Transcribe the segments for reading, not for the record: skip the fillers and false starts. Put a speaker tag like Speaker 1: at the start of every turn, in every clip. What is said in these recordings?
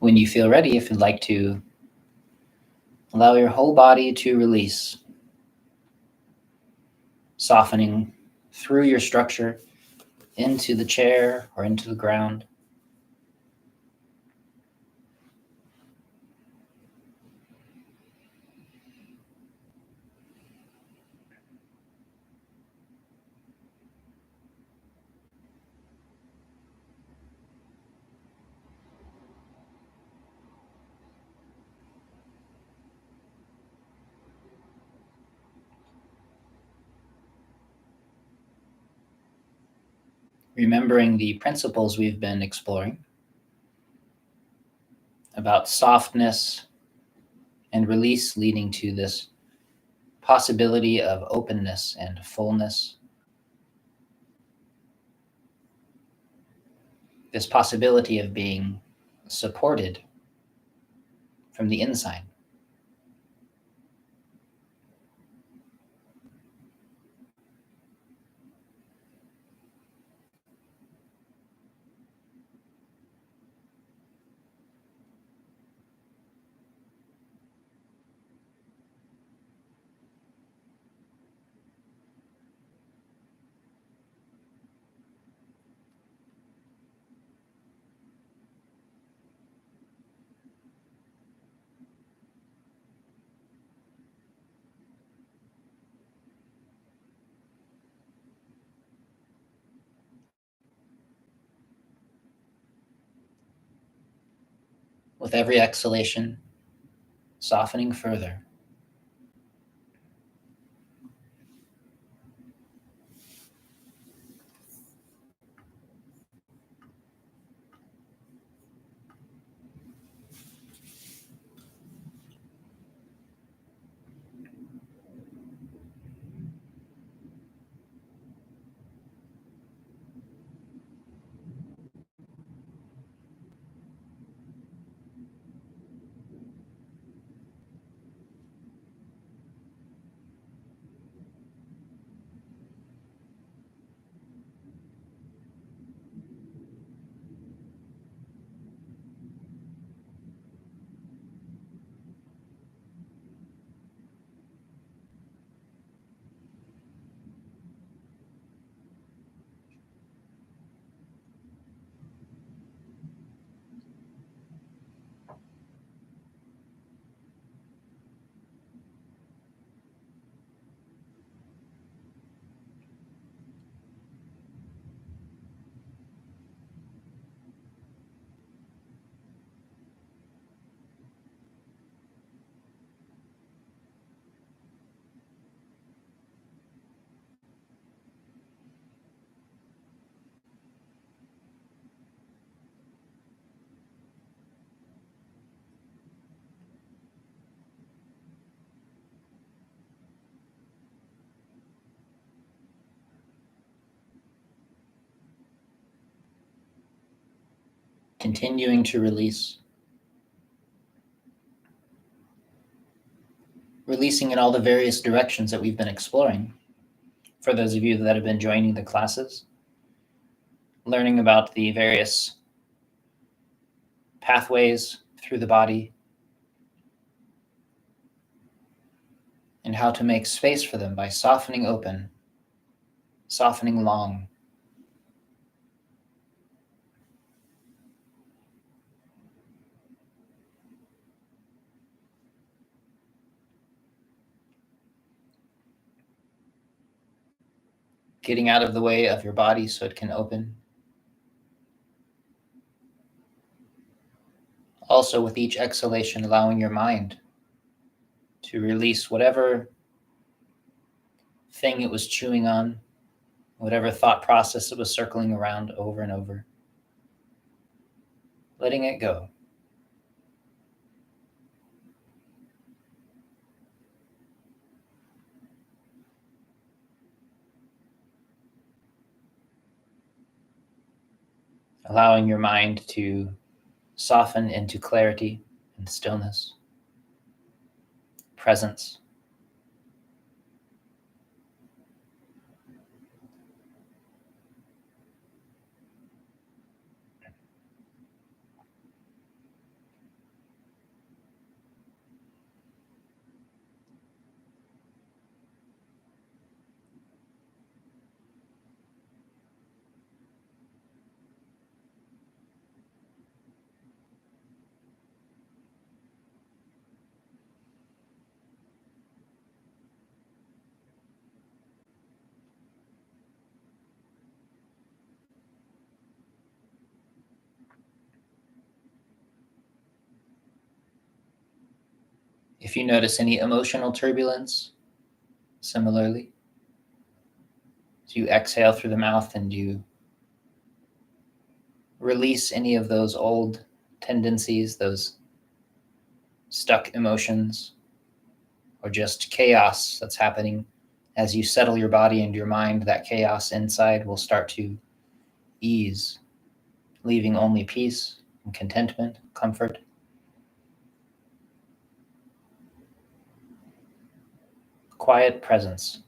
Speaker 1: When you feel ready, if you'd like to allow your whole body to release, softening through your structure into the chair or into the ground. Remembering the principles we've been exploring about softness and release, leading to this possibility of openness and fullness. This possibility of being supported from the inside. With every exhalation, softening further. Continuing to release. Releasing in all the various directions that we've been exploring. For those of you that have been joining the classes, learning about the various pathways through the body and how to make space for them by softening open, softening long. Getting out of the way of your body so it can open. Also, with each exhalation, allowing your mind to release whatever thing it was chewing on, whatever thought process it was circling around over and over. Letting it go. Allowing your mind to soften into clarity and stillness, presence. If you notice any emotional turbulence, similarly, as you exhale through the mouth and you release any of those old tendencies, those stuck emotions, or just chaos that's happening as you settle your body and your mind, that chaos inside will start to ease, leaving only peace and contentment, comfort. Quiet presence.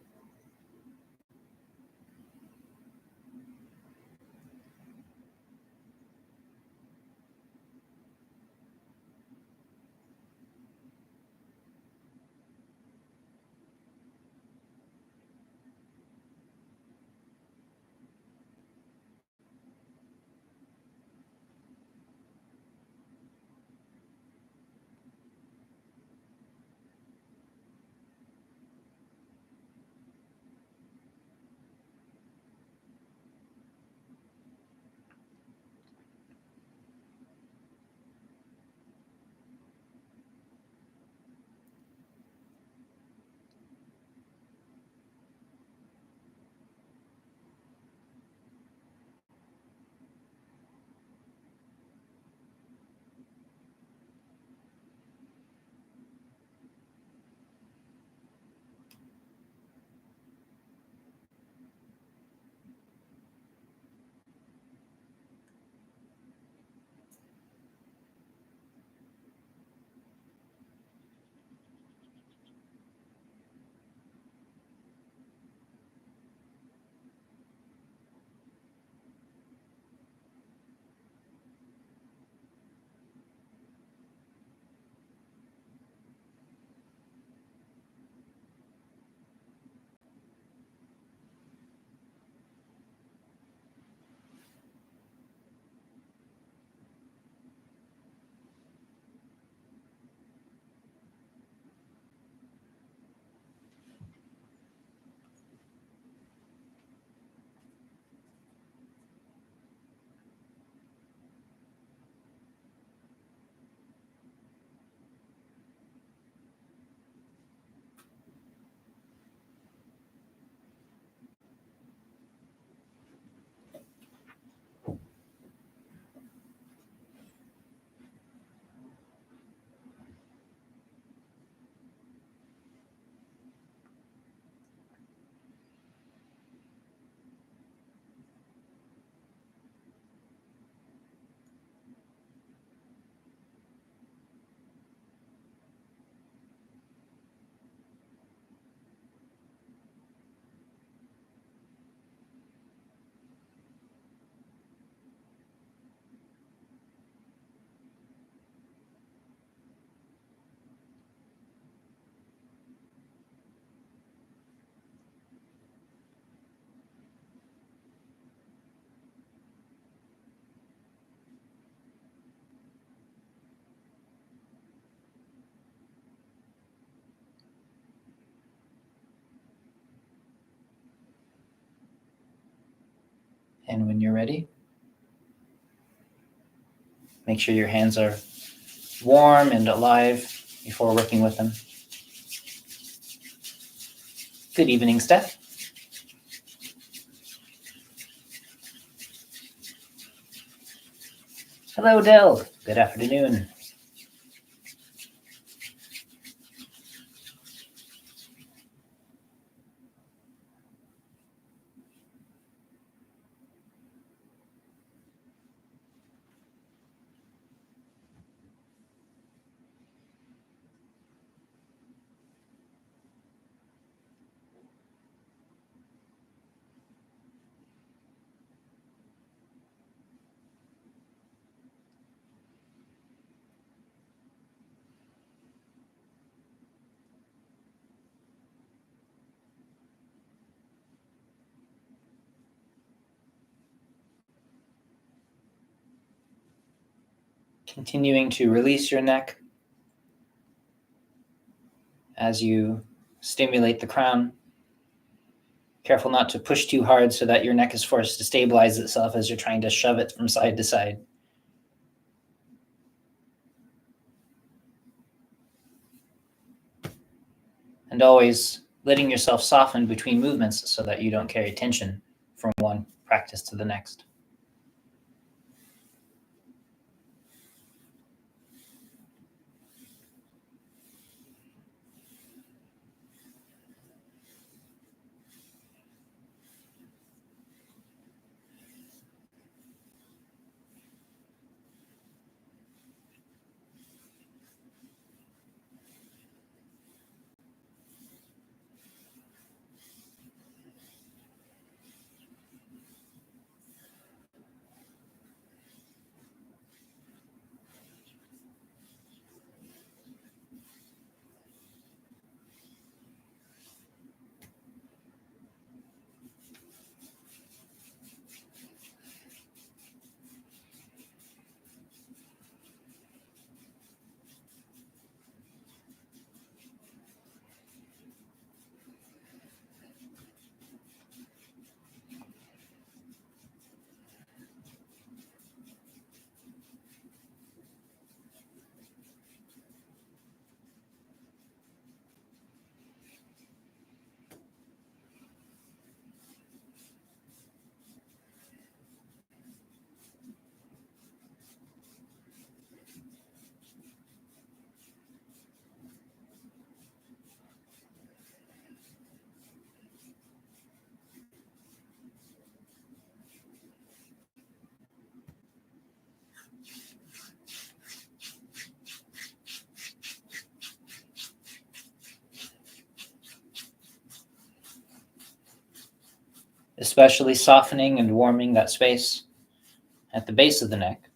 Speaker 1: And when you're ready, make sure your hands are warm and alive before working with them. Good evening, Steph. Hello, Del. Good afternoon. Continuing to release your neck as you stimulate the crown. Careful not to push too hard so that your neck is forced to stabilize itself as you're trying to shove it from side to side. And always letting yourself soften between movements so that you don't carry tension from one practice to the next. Especially softening and warming that space at the base of the neck.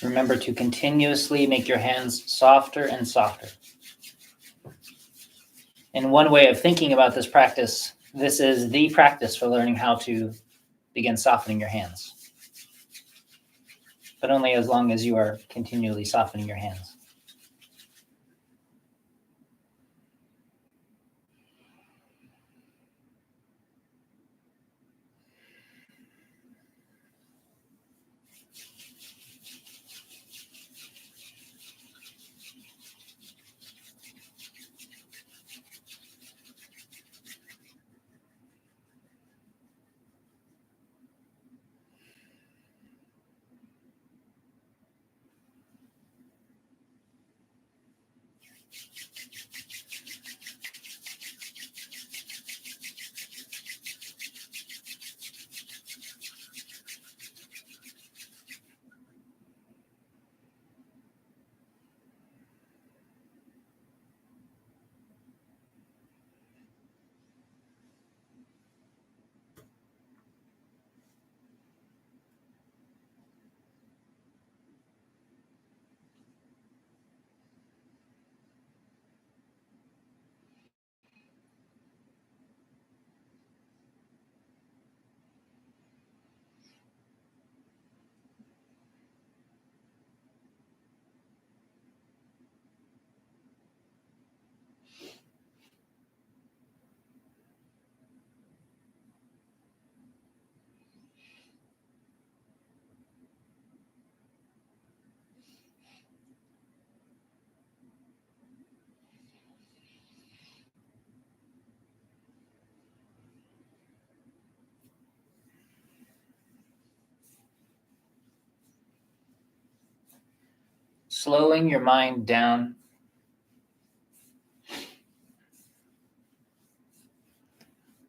Speaker 1: Remember to continuously make your hands softer and softer. And one way of thinking about this practice, this is the practice for learning how to begin softening your hands. But only as long as you are continually softening your hands. Slowing your mind down.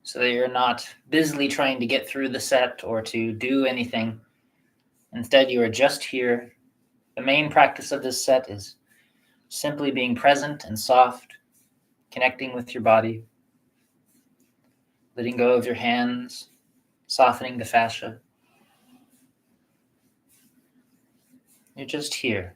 Speaker 1: So that you're not busily trying to get through the set or to do anything, Instead, you are just here. The main practice of this set is simply being present and soft, connecting with your body, letting go of your hands, softening the fascia. You're just here.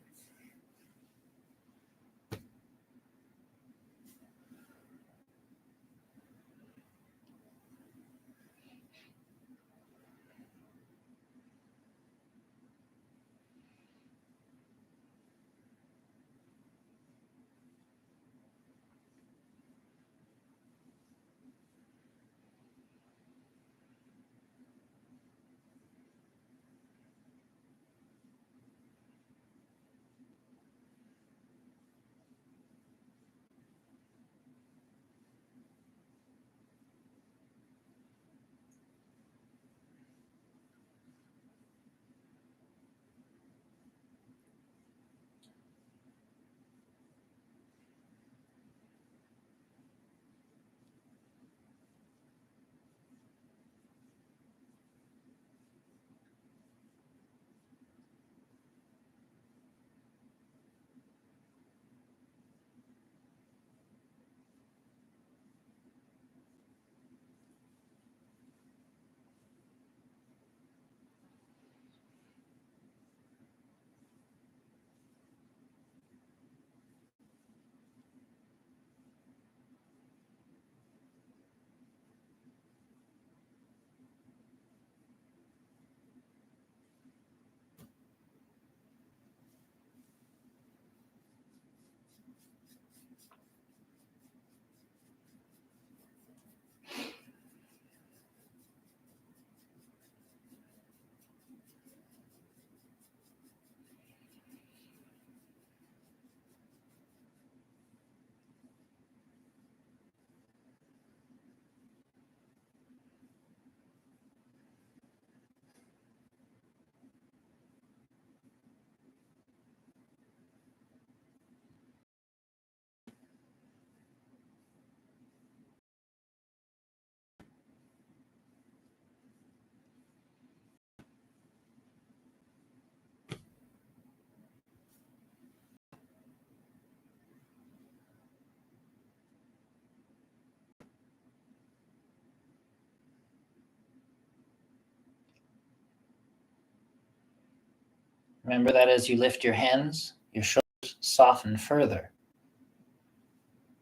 Speaker 1: Remember that as you lift your hands, your shoulders soften further.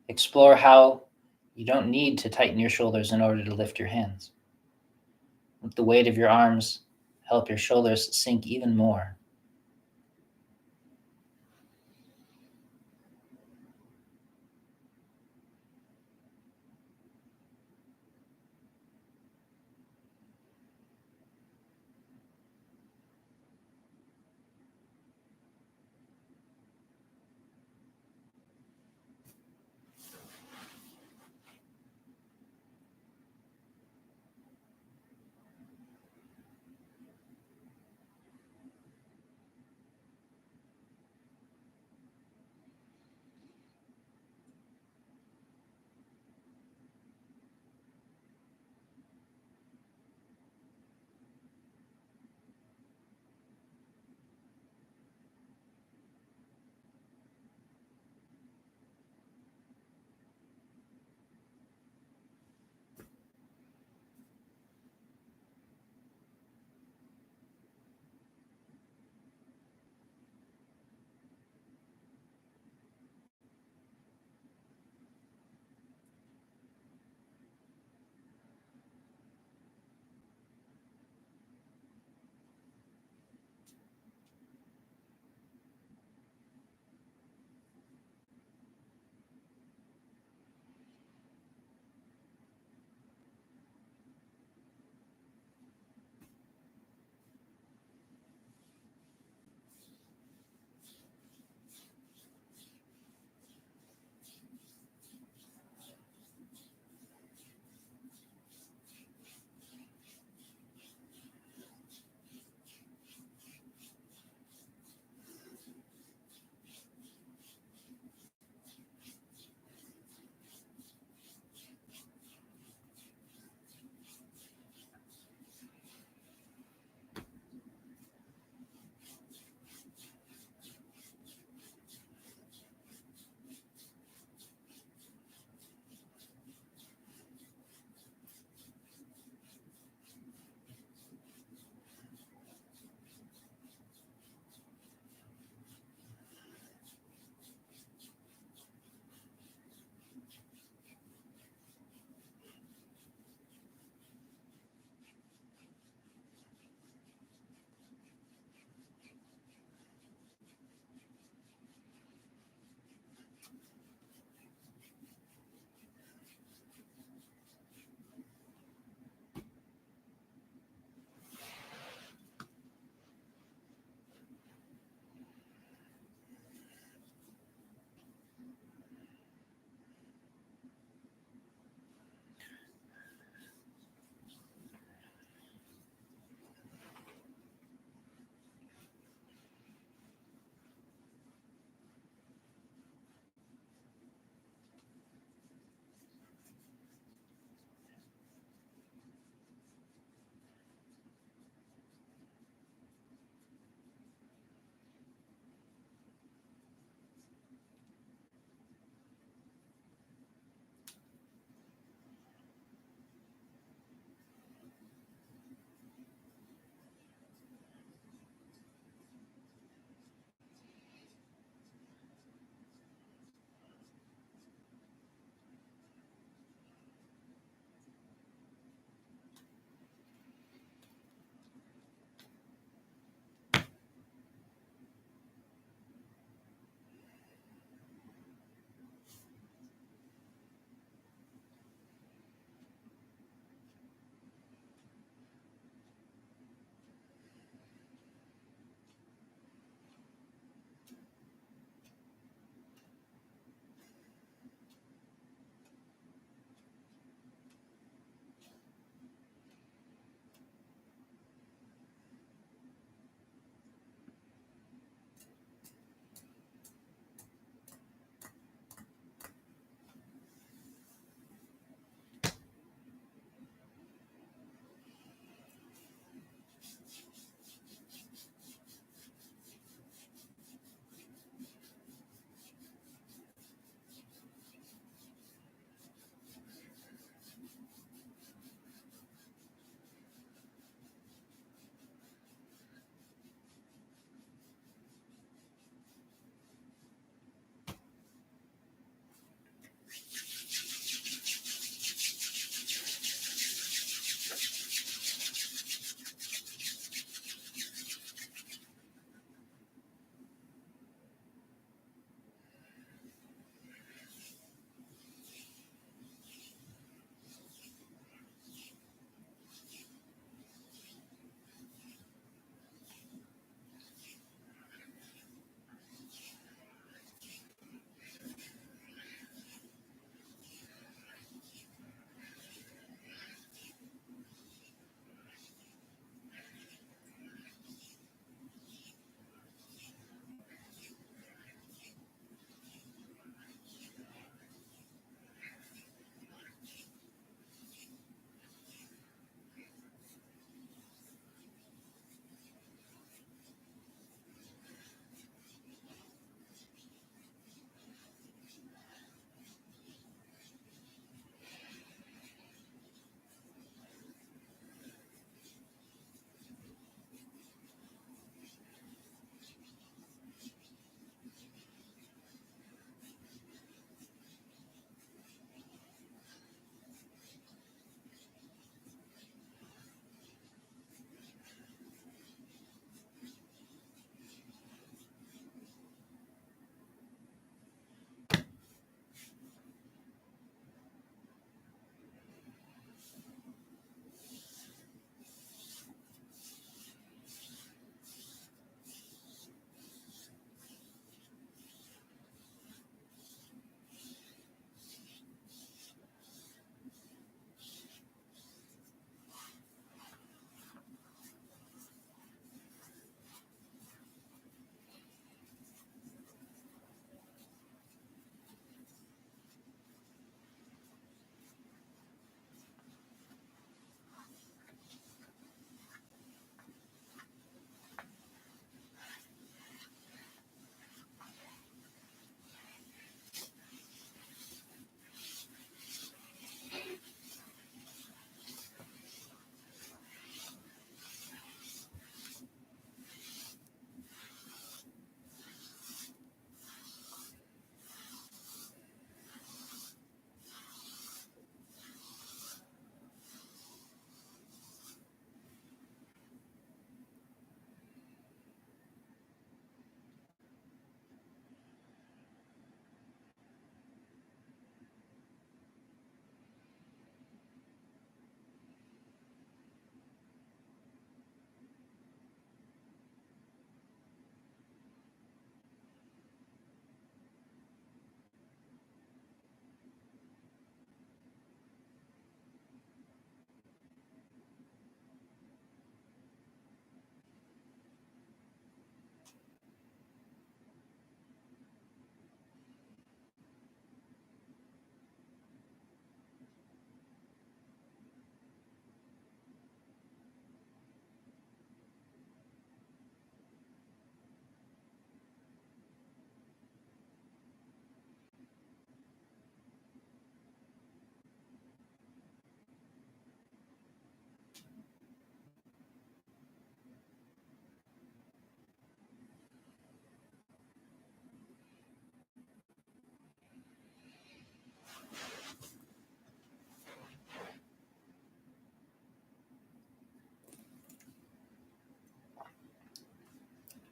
Speaker 1: Explore how you don't need to tighten your shoulders in order to lift your hands. Let the weight of your arms help your shoulders sink even more.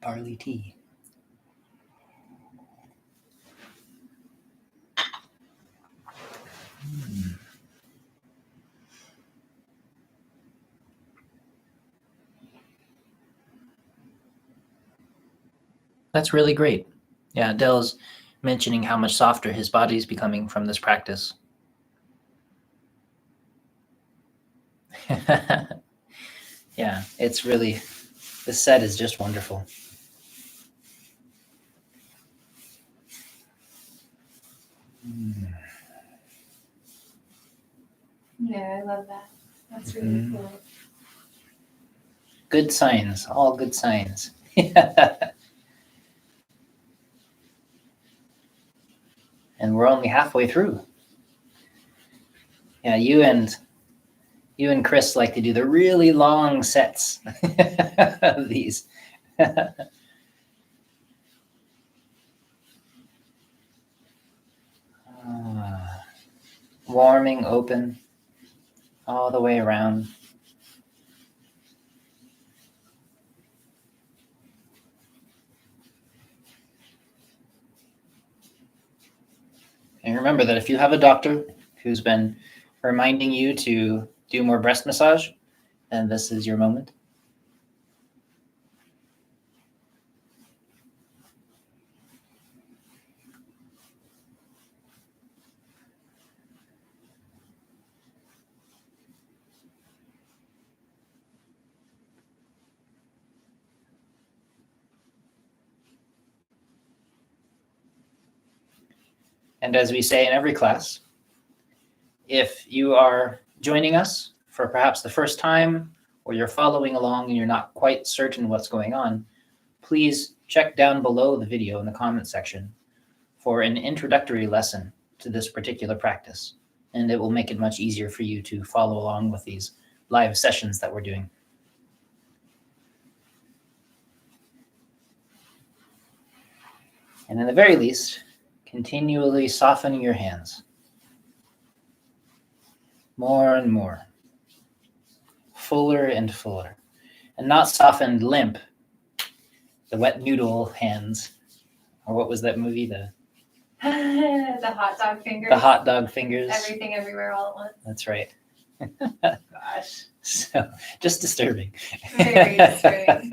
Speaker 1: barley tea. That's really great. Yeah, Dell's mentioning how much softer his body's becoming from this practice. Yeah, it's really, this set is just wonderful.
Speaker 2: Yeah, I love that. That's really cool.
Speaker 1: Good signs, all good signs. And we're only halfway through. Yeah, you and Chris like to do the really long sets of these. Warming, open, all the way around. And remember that if you have a doctor who's been reminding you to do more breast massage, then this is your moment. And as we say in every class, if you are joining us for perhaps the first time, or you're following along and you're not quite certain what's going on, please check down below the video in the comment section for an introductory lesson to this particular practice. And it will make it much easier for you to follow along with these live sessions that we're doing. And in the very least, continually softening your hands. More and more. Fuller and fuller. And not softened limp, the wet noodle hands. Or what was that movie? The
Speaker 2: hot dog fingers.
Speaker 1: The hot dog fingers.
Speaker 2: Everything everywhere all at once.
Speaker 1: That's right.
Speaker 2: Gosh.
Speaker 1: So, just disturbing.
Speaker 2: Very disturbing.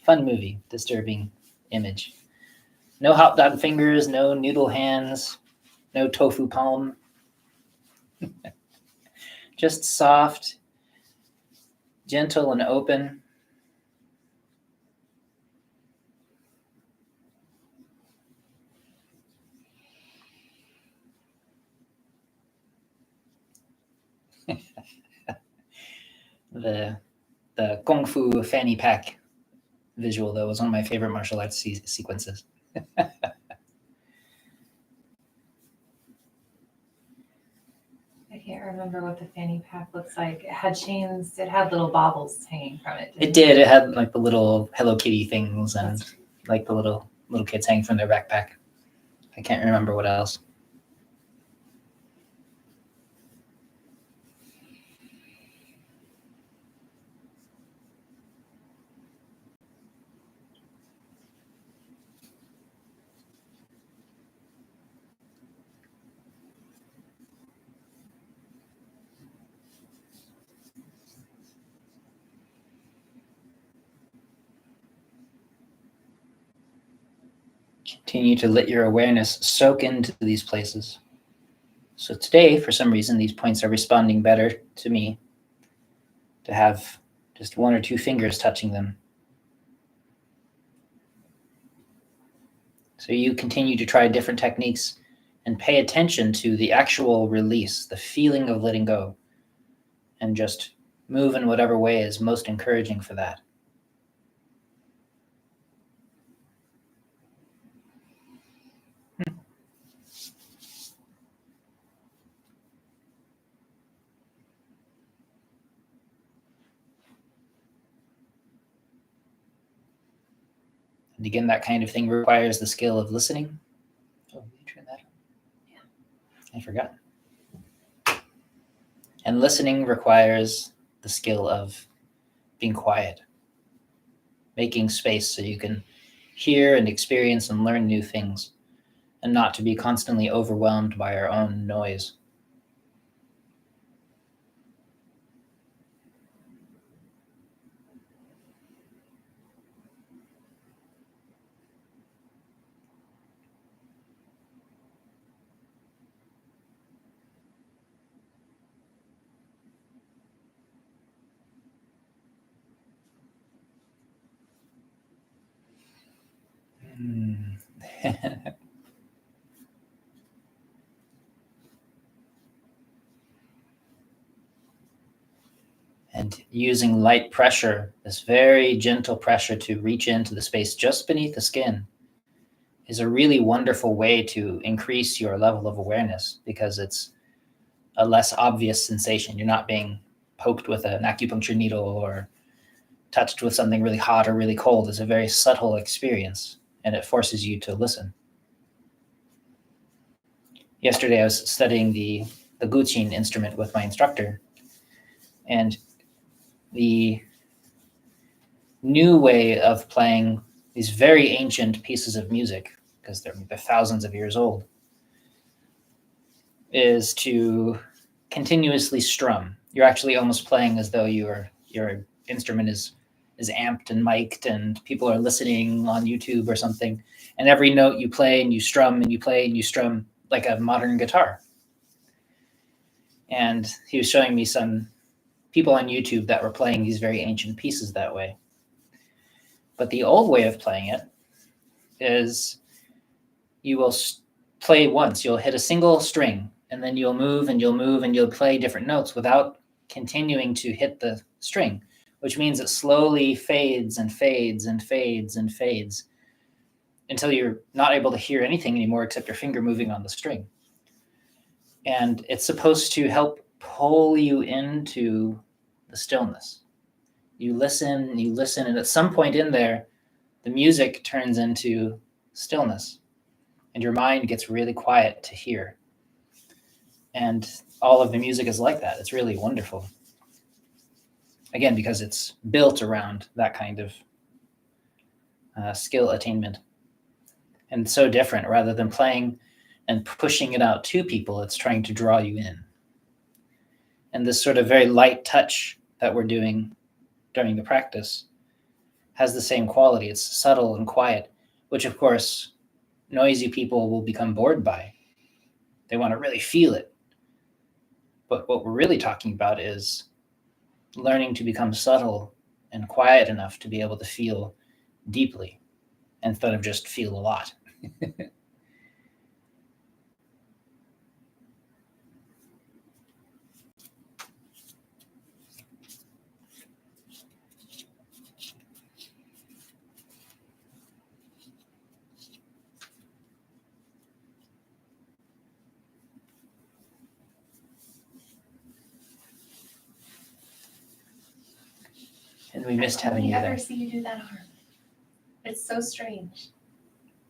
Speaker 1: Fun movie, disturbing image. No hot dog fingers, no noodle hands, no tofu palm. Just soft, gentle, and open. The Kung Fu fanny pack visual, though, was one of my favorite martial arts sequences.
Speaker 2: I can't remember what the fanny pack looks like. It had chains. It had little baubles hanging from it.
Speaker 1: It did. It had like the little Hello Kitty things and like the little kids hanging from their backpack. I can't remember what else. Continue to let your awareness soak into these places. So today, for some reason, these points are responding better to me to have just one or two fingers touching them. So you continue to try different techniques and pay attention to the actual release, the feeling of letting go, and just move in whatever way is most encouraging for that. And again, that kind of thing requires the skill of listening. Oh, you turn that on? Yeah. I forgot. And listening requires the skill of being quiet, making space so you can hear and experience and learn new things, and not to be constantly overwhelmed by our own noise. And using light pressure, this very gentle pressure to reach into the space just beneath the skin, is a really wonderful way to increase your level of awareness, because it's a less obvious sensation. You're not being poked with an acupuncture needle or touched with something really hot or really cold. It's a very subtle experience, and it forces you to listen. Yesterday, I was studying the Guqin instrument with my instructor, and the new way of playing these very ancient pieces of music, because they're thousands of years old, is to continuously strum. You're actually almost playing as though your instrument is amped and mic'd and people are listening on YouTube or something. And every note you play and you strum and you play and you strum like a modern guitar. And he was showing me some people on YouTube that were playing these very ancient pieces that way. But the old way of playing it is you will play once, you'll hit a single string, and then you'll move and you'll move and you'll play different notes without continuing to hit the string, which means it slowly fades and fades and fades and fades until you're not able to hear anything anymore except your finger moving on the string. And it's supposed to help pull you into the stillness. You listen, and at some point in there, the music turns into stillness, and your mind gets really quiet to hear. And all of the music is like that. It's really wonderful. Again, because it's built around that kind of skill attainment. And so different. Rather than playing and pushing it out to people, it's trying to draw you in. And this sort of very light touch that we're doing during the practice has the same quality. It's subtle and quiet, which of course noisy people will become bored by. They want to really feel it. But what we're really talking about is learning to become subtle and quiet enough to be able to feel deeply instead of just feel a lot. And we missed having you
Speaker 2: I
Speaker 1: there.
Speaker 2: never see you do that arm. It's so strange.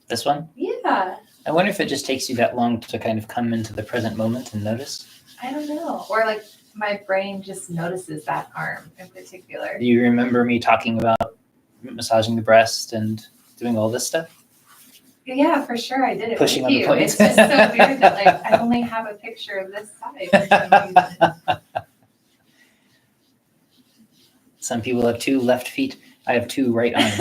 Speaker 1: This one?
Speaker 2: Yeah.
Speaker 1: I wonder if it just takes you that long to kind of come into the present moment and notice.
Speaker 2: I don't know. Or like my brain just notices that arm in particular.
Speaker 1: Do you remember me talking about massaging the breast and doing all this stuff?
Speaker 2: Yeah, for sure. I did it
Speaker 1: Pushing
Speaker 2: with
Speaker 1: on the
Speaker 2: you.
Speaker 1: points.
Speaker 2: It's just so weird that like I only have a picture of this side for some reason.
Speaker 1: Some people have 2 left feet. I have 2 right arms.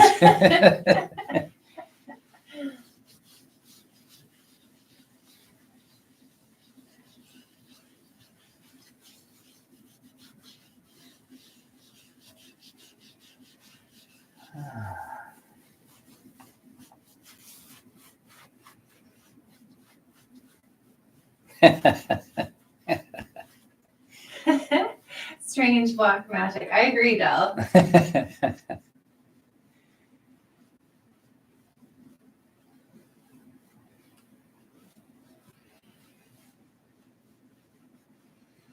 Speaker 2: Strange black magic. I agree, Del.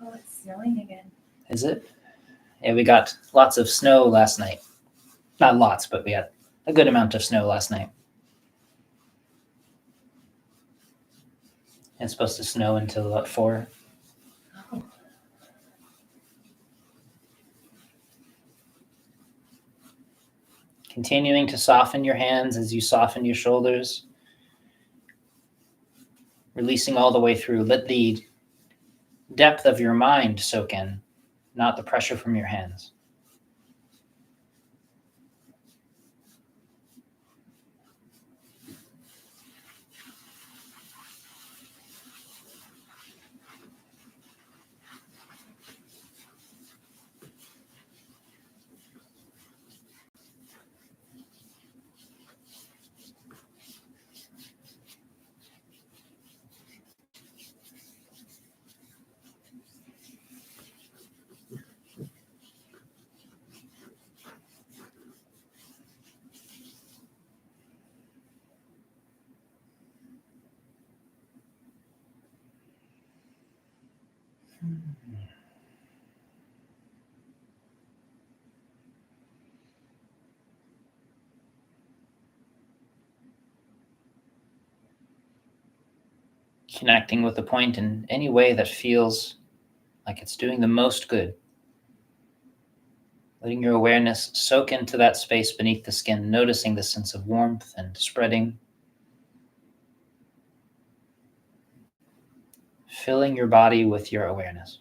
Speaker 2: Oh, it's snowing again.
Speaker 1: Is it? Yeah, we got lots of snow last night. Not lots, but we had a good amount of snow last night. It's supposed to snow until about 4.
Speaker 2: Oh.
Speaker 1: Continuing to soften your hands as you soften your shoulders, releasing all the way through. Let the depth of your mind soak in, not the pressure from your hands. Connecting with the point in any way that feels like it's doing the most good. Letting your awareness soak into that space beneath the skin, noticing the sense of warmth and spreading. Filling your body with your awareness.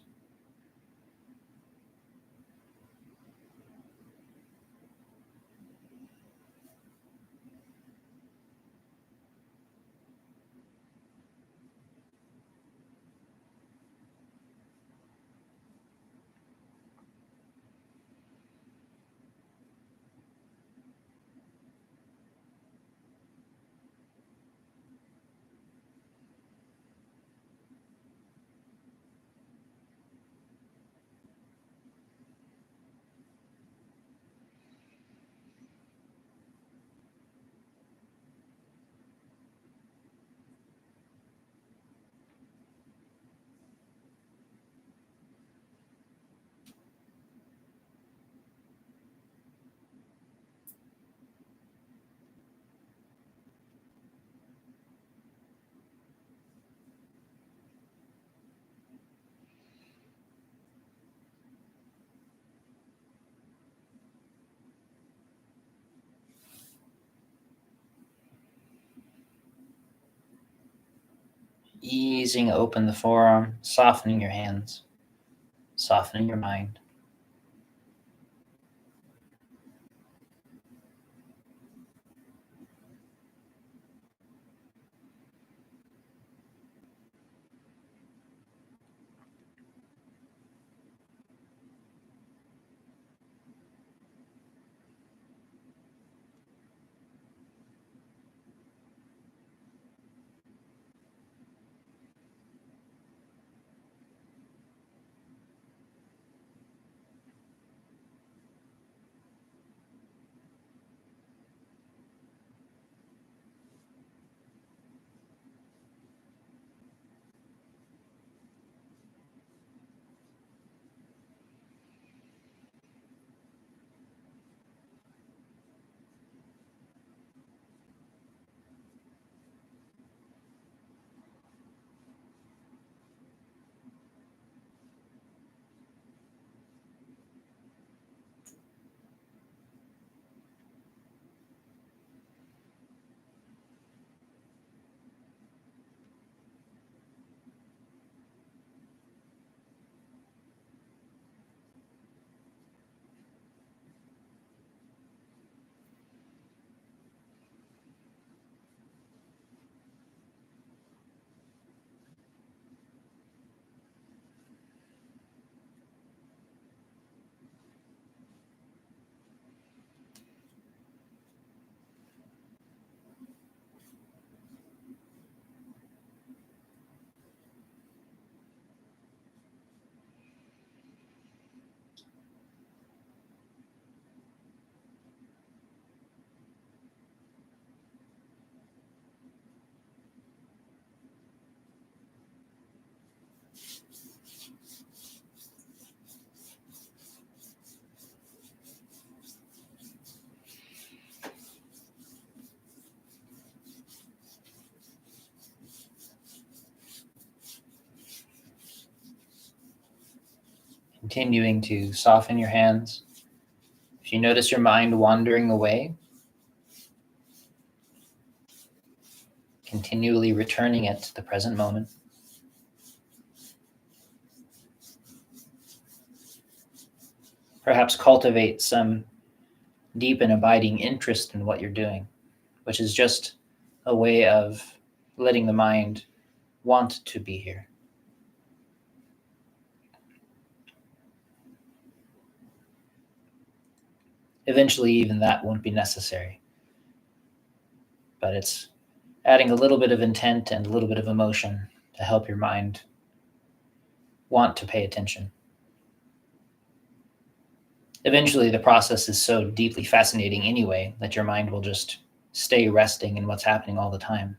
Speaker 1: Easing open the forearm, softening your hands, softening your mind. Continuing to soften your hands. If you notice your mind wandering away, continually returning it to the present moment. Perhaps cultivate some deep and abiding interest in what you're doing, which is just a way of letting the mind want to be here. Eventually, even that won't be necessary. But it's adding a little bit of intent and a little bit of emotion to help your mind want to pay attention. Eventually, the process is so deeply fascinating anyway that your mind will just stay resting in what's happening all the time.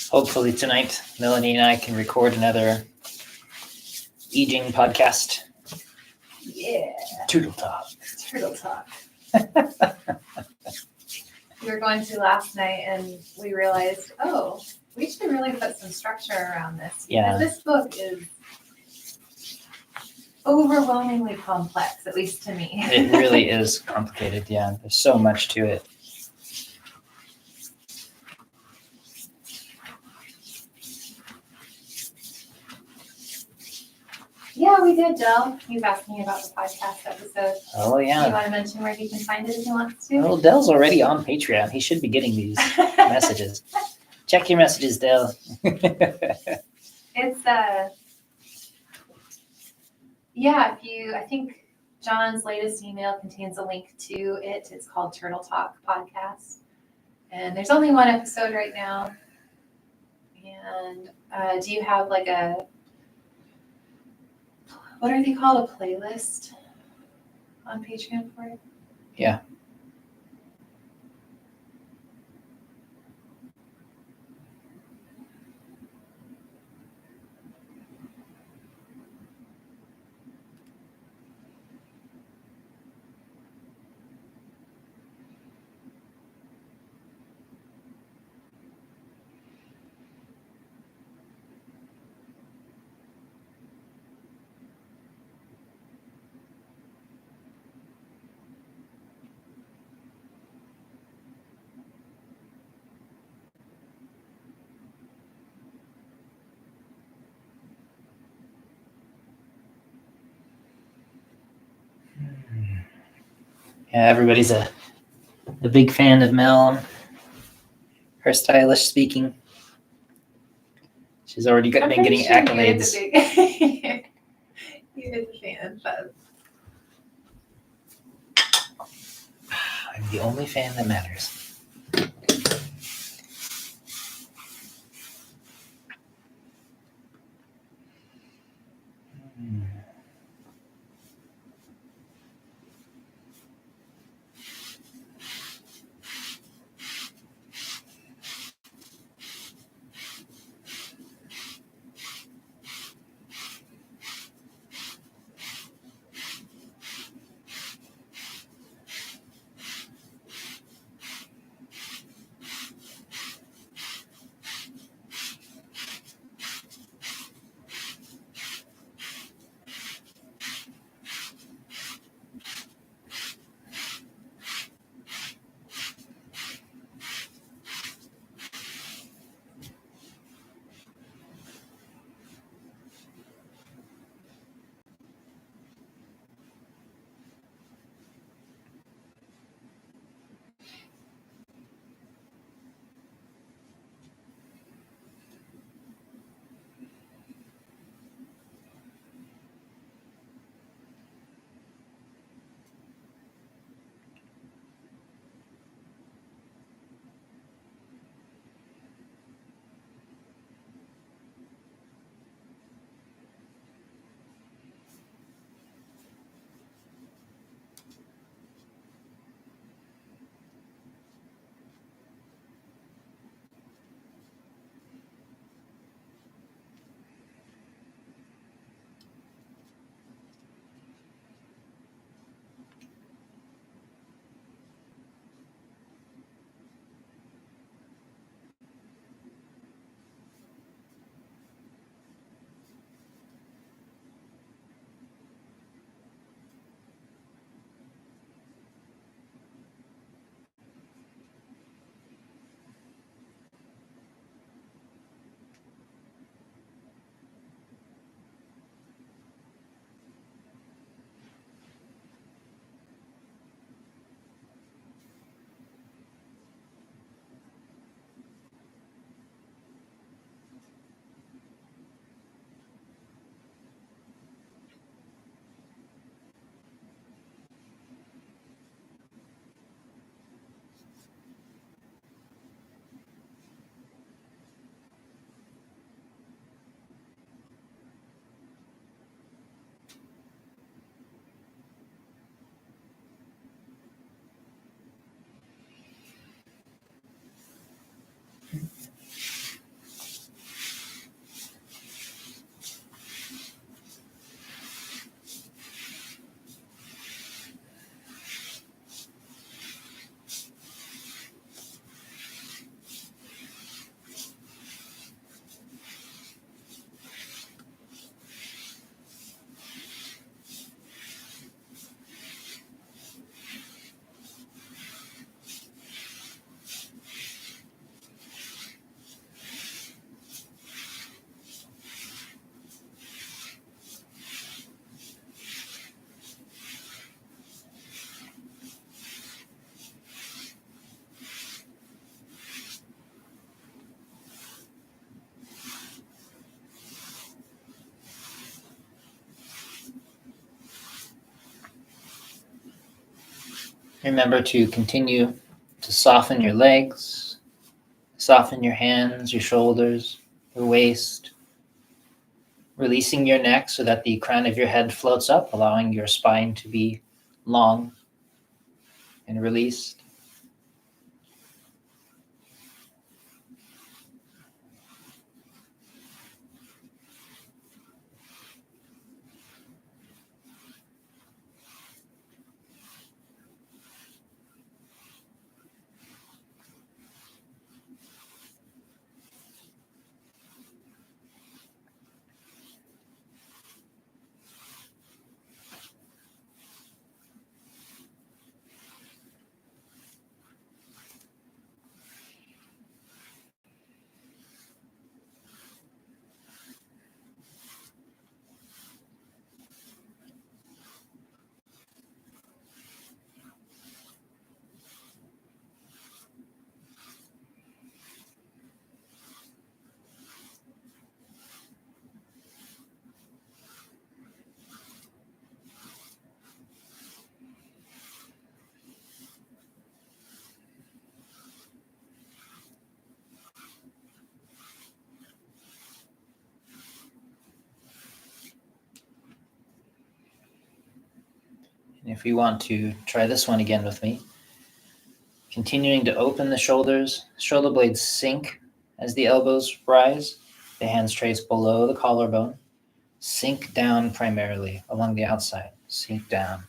Speaker 1: Hopefully tonight, Melanie and I can record another I Ching podcast.
Speaker 2: Yeah.
Speaker 1: Turtle talk.
Speaker 2: Turtle talk. We were going to last night and we realized, oh, we should really put some structure around this.
Speaker 1: Yeah.
Speaker 2: Because this book is overwhelmingly complex, at least to me.
Speaker 1: It really is complicated, yeah. There's so much to it.
Speaker 2: Yeah, we did, Del. He was asking me about the podcast episode.
Speaker 1: Oh,
Speaker 2: Do you
Speaker 1: yeah.
Speaker 2: want to mention where he can find it if he wants to?
Speaker 1: Well, Dell's already on Patreon. He should be getting these messages. Check your messages, Dell.
Speaker 2: It's yeah, I think John's latest email contains a link to it. It's called Turtle Talk Podcast. And there's only one episode right now. And do you have like what are they called? A playlist on Patreon for it?
Speaker 1: Yeah. Yeah, everybody's a big fan of Mel. Her stylish speaking. She's already been getting accolades.
Speaker 2: You're the fan, but
Speaker 1: I'm the only fan that matters. Remember to continue to soften your legs, soften your hands, your shoulders, your waist, releasing your neck so that the crown of your head floats up, allowing your spine to be long and released. And if you want to try this one again with me, continuing to open the shoulders, shoulder blades sink as the elbows rise, the hands trace below the collarbone, sink down primarily along the outside, sink down.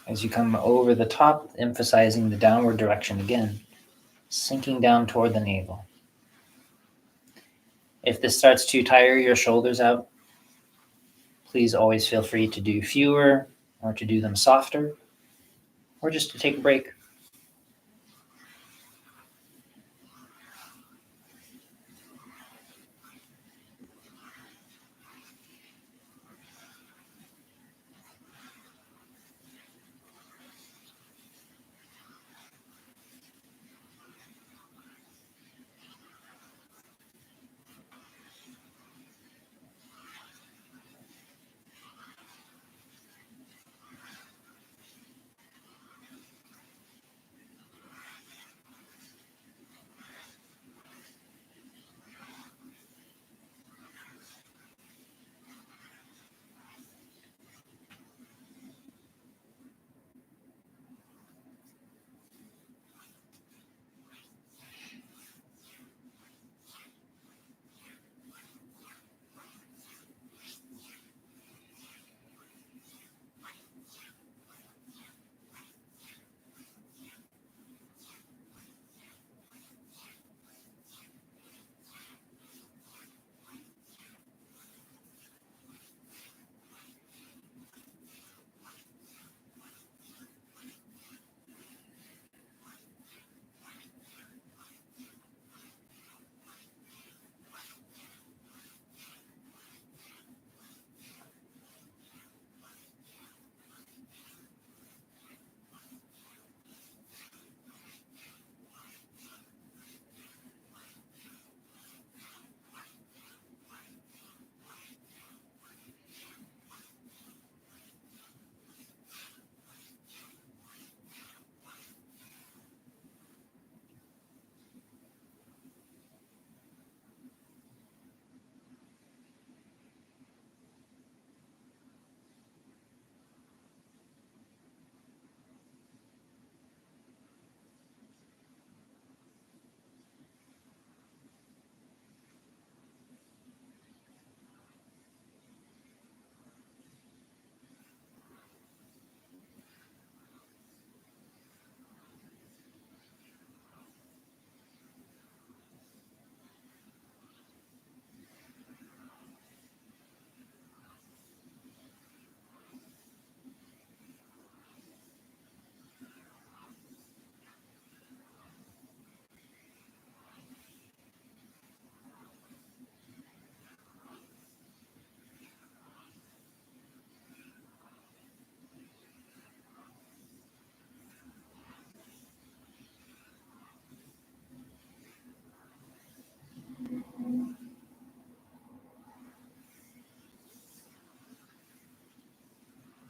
Speaker 1: As you come over the top, emphasizing the downward direction again, sinking down toward the navel. If this starts to tire your shoulders out, please always feel free to do fewer or to do them softer, or just to take a break.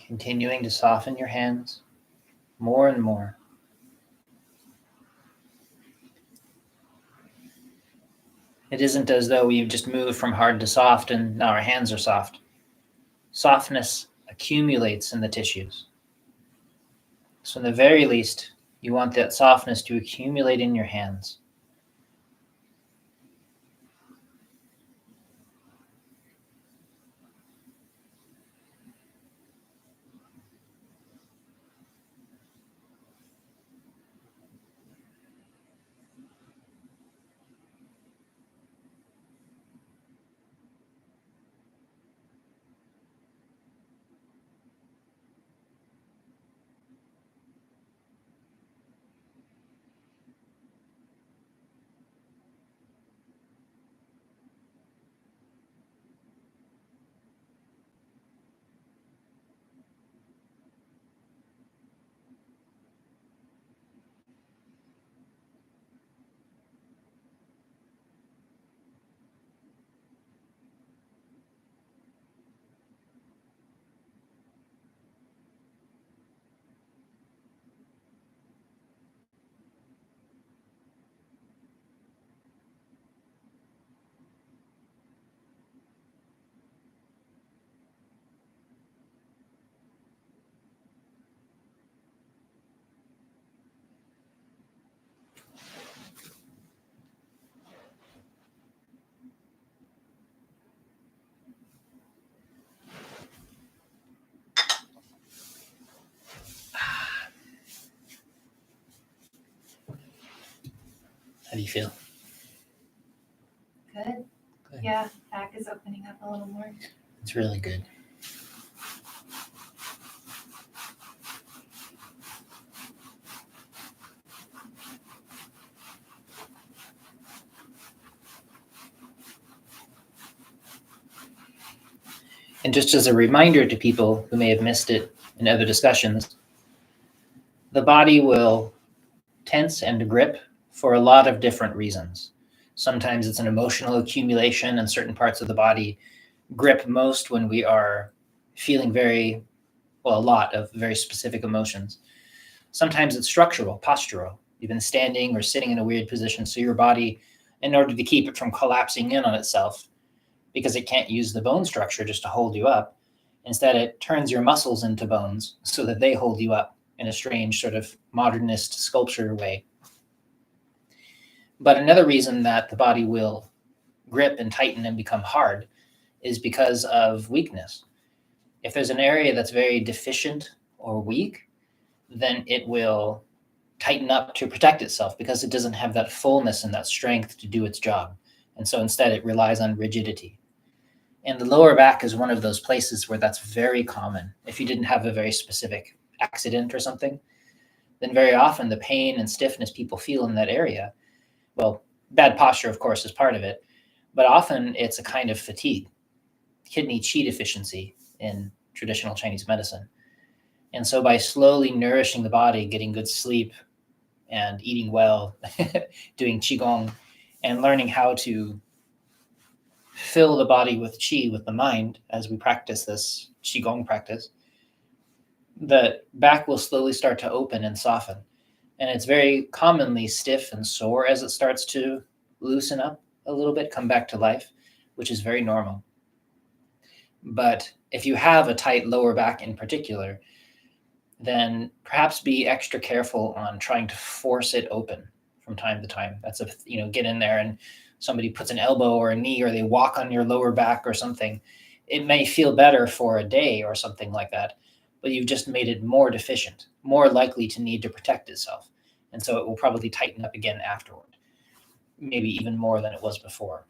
Speaker 1: Continuing to soften your hands more and more. It isn't as though we've just moved from hard to soft and now our hands are soft. Softness accumulates in the tissues. So in the very least, you want that softness to accumulate in your hands. How do you feel?
Speaker 2: Good.
Speaker 1: Good.
Speaker 2: Yeah, back is opening up a little more.
Speaker 1: It's really good. And just as a reminder to people who may have missed it in other discussions, the body will tense and grip for a lot of different reasons. Sometimes it's an emotional accumulation, and certain parts of the body grip most when we are feeling a lot of very specific emotions. Sometimes it's structural, postural. You've been standing or sitting in a weird position, so your body, in order to keep it from collapsing in on itself, because it can't use the bone structure just to hold you up, instead it turns your muscles into bones so that they hold you up in a strange sort of modernist sculpture way. But another reason that the body will grip and tighten and become hard is because of weakness. If there's an area that's very deficient or weak, then it will tighten up to protect itself because it doesn't have that fullness and that strength to do its job. And so instead it relies on rigidity. And the lower back is one of those places where that's very common. If you didn't have a very specific accident or something, then very often the pain and stiffness people feel in that area, well, bad posture, of course, is part of it, but often it's a kind of fatigue, kidney qi deficiency in traditional Chinese medicine. And so by slowly nourishing the body, getting good sleep and eating well, doing Qigong, and learning how to fill the body with qi with the mind as we practice this Qigong practice, the back will slowly start to open and soften. And it's very commonly stiff and sore as it starts to loosen up a little bit, come back to life, which is very normal. But if you have a tight lower back in particular, then perhaps be extra careful on trying to force it open from time to time. That's get in there and somebody puts an elbow or a knee or they walk on your lower back or something. It may feel better for a day or something like that, but you've just made it more deficient, more likely to need to protect itself. And so it will probably tighten up again afterward, maybe even more than it was before.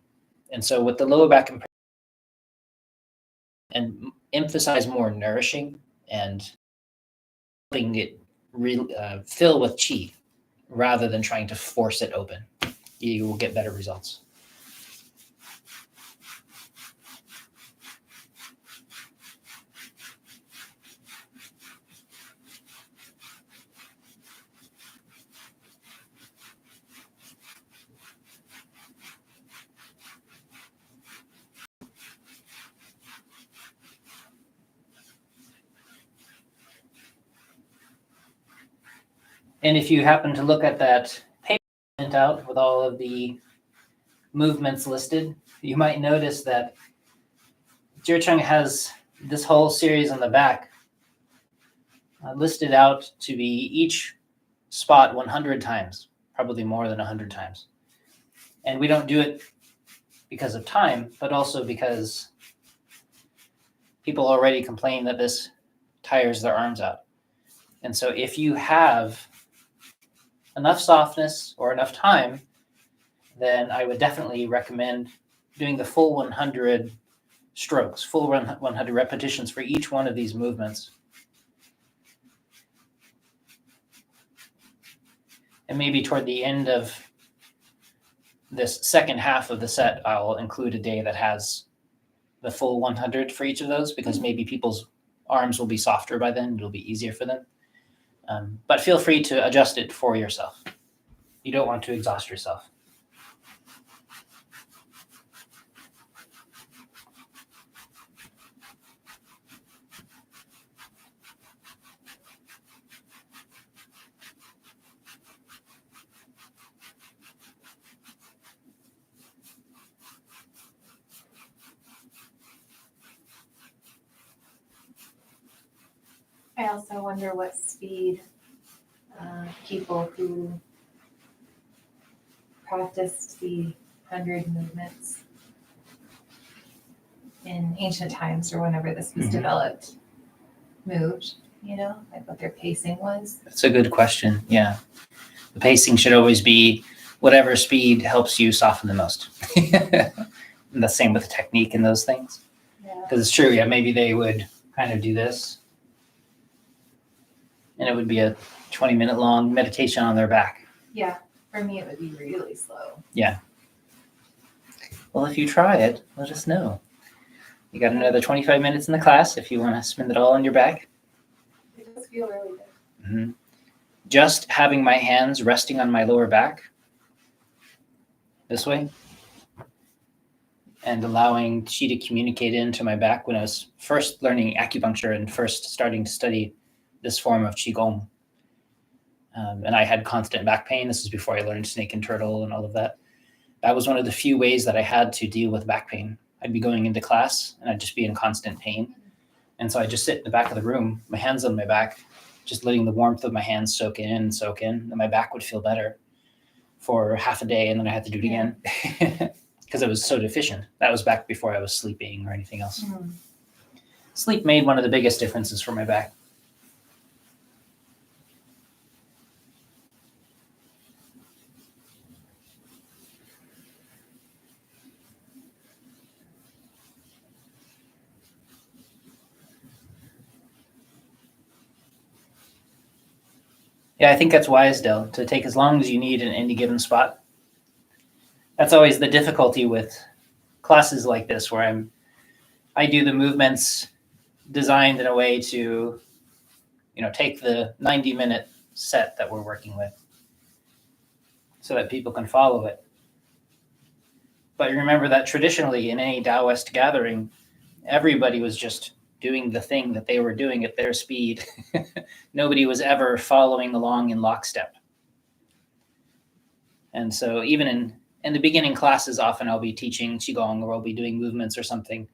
Speaker 1: And so with the lower back and emphasize more nourishing and helping it fill with qi rather than trying to force it open. You will get better results. And if you happen to look at that paper sent out with all of the movements listed, you might notice that ZhiCheng has this whole series on the back listed out to be each spot 100 times, probably more than 100 times. And we don't do it because of time, but also because people already complain that this tires their arms out. And so if you have enough softness or enough time, then I would definitely recommend doing the full 100 strokes, full 100 repetitions for each one of these movements. And maybe toward the end of this second half of the set, I'll include a day that has the full 100 for each of those, because maybe people's arms will be softer by then. It'll be easier for them. But feel free to adjust it for yourself. You don't want to exhaust yourself.
Speaker 2: I also wonder what speed people who practiced the 100 movements in ancient times or whenever this was developed moved, like what their pacing was.
Speaker 1: That's a good question. Yeah. The pacing should always be whatever speed helps you soften the most. And the same with the technique and those things. Because it's true, maybe they would kind of do this. And it would be a 20-minute long meditation on their back.
Speaker 2: Yeah, for me it would be really slow.
Speaker 1: Yeah. Well, if you try it, let us know. You got another 25 minutes in the class if you want to spend it all on your back.
Speaker 2: It does feel really good.
Speaker 1: Mm-hmm. Just having my hands resting on my lower back, this way, and allowing Qi to communicate into my back. When I was first learning acupuncture and first starting to study this form of Qigong, and I had constant back pain. This is before I learned snake and turtle and all of that. That was one of the few ways that I had to deal with back pain. I'd be going into class and I'd just be in constant pain. And so I just sit in the back of the room, my hands on my back, just letting the warmth of my hands soak in, and my back would feel better for half a day, and then I had to do it again because I was so deficient. That was back before I was sleeping or anything else. Mm. Sleep made one of the biggest differences for my back. Yeah, I think that's wise, Del, to take as long as you need in any given spot. That's always the difficulty with classes like this, where I do the movements designed in a way to, take the 90-minute set that we're working with so that people can follow it. But remember that traditionally in any Daoist gathering, everybody was just doing the thing that they were doing at their speed. Nobody was ever following along in lockstep. And so even in the beginning classes, often I'll be teaching Qigong or I'll be doing movements or something.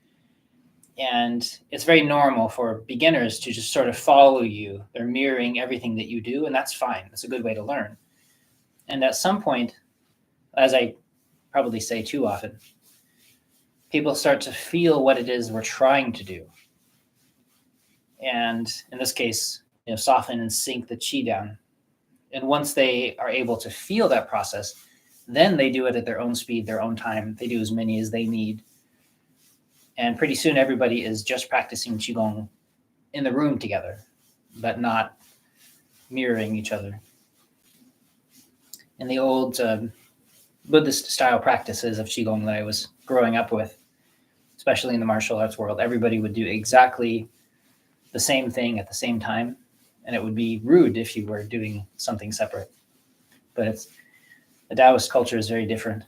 Speaker 1: And it's very normal for beginners to just sort of follow you. They're mirroring everything that you do, and that's fine. That's a good way to learn. And at some point, as I probably say too often, people start to feel what it is we're trying to do. And in this case, soften and sink the Qi down. And once they are able to feel that process, then they do it at their own speed, their own time. They do as many as they need. And pretty soon everybody is just practicing Qigong in the room together, but not mirroring each other. In the old Buddhist style practices of Qigong that I was growing up with, especially in the martial arts world, everybody would do exactly the same thing at the same time, and it would be rude if you were doing something separate. But the Taoist culture is very different.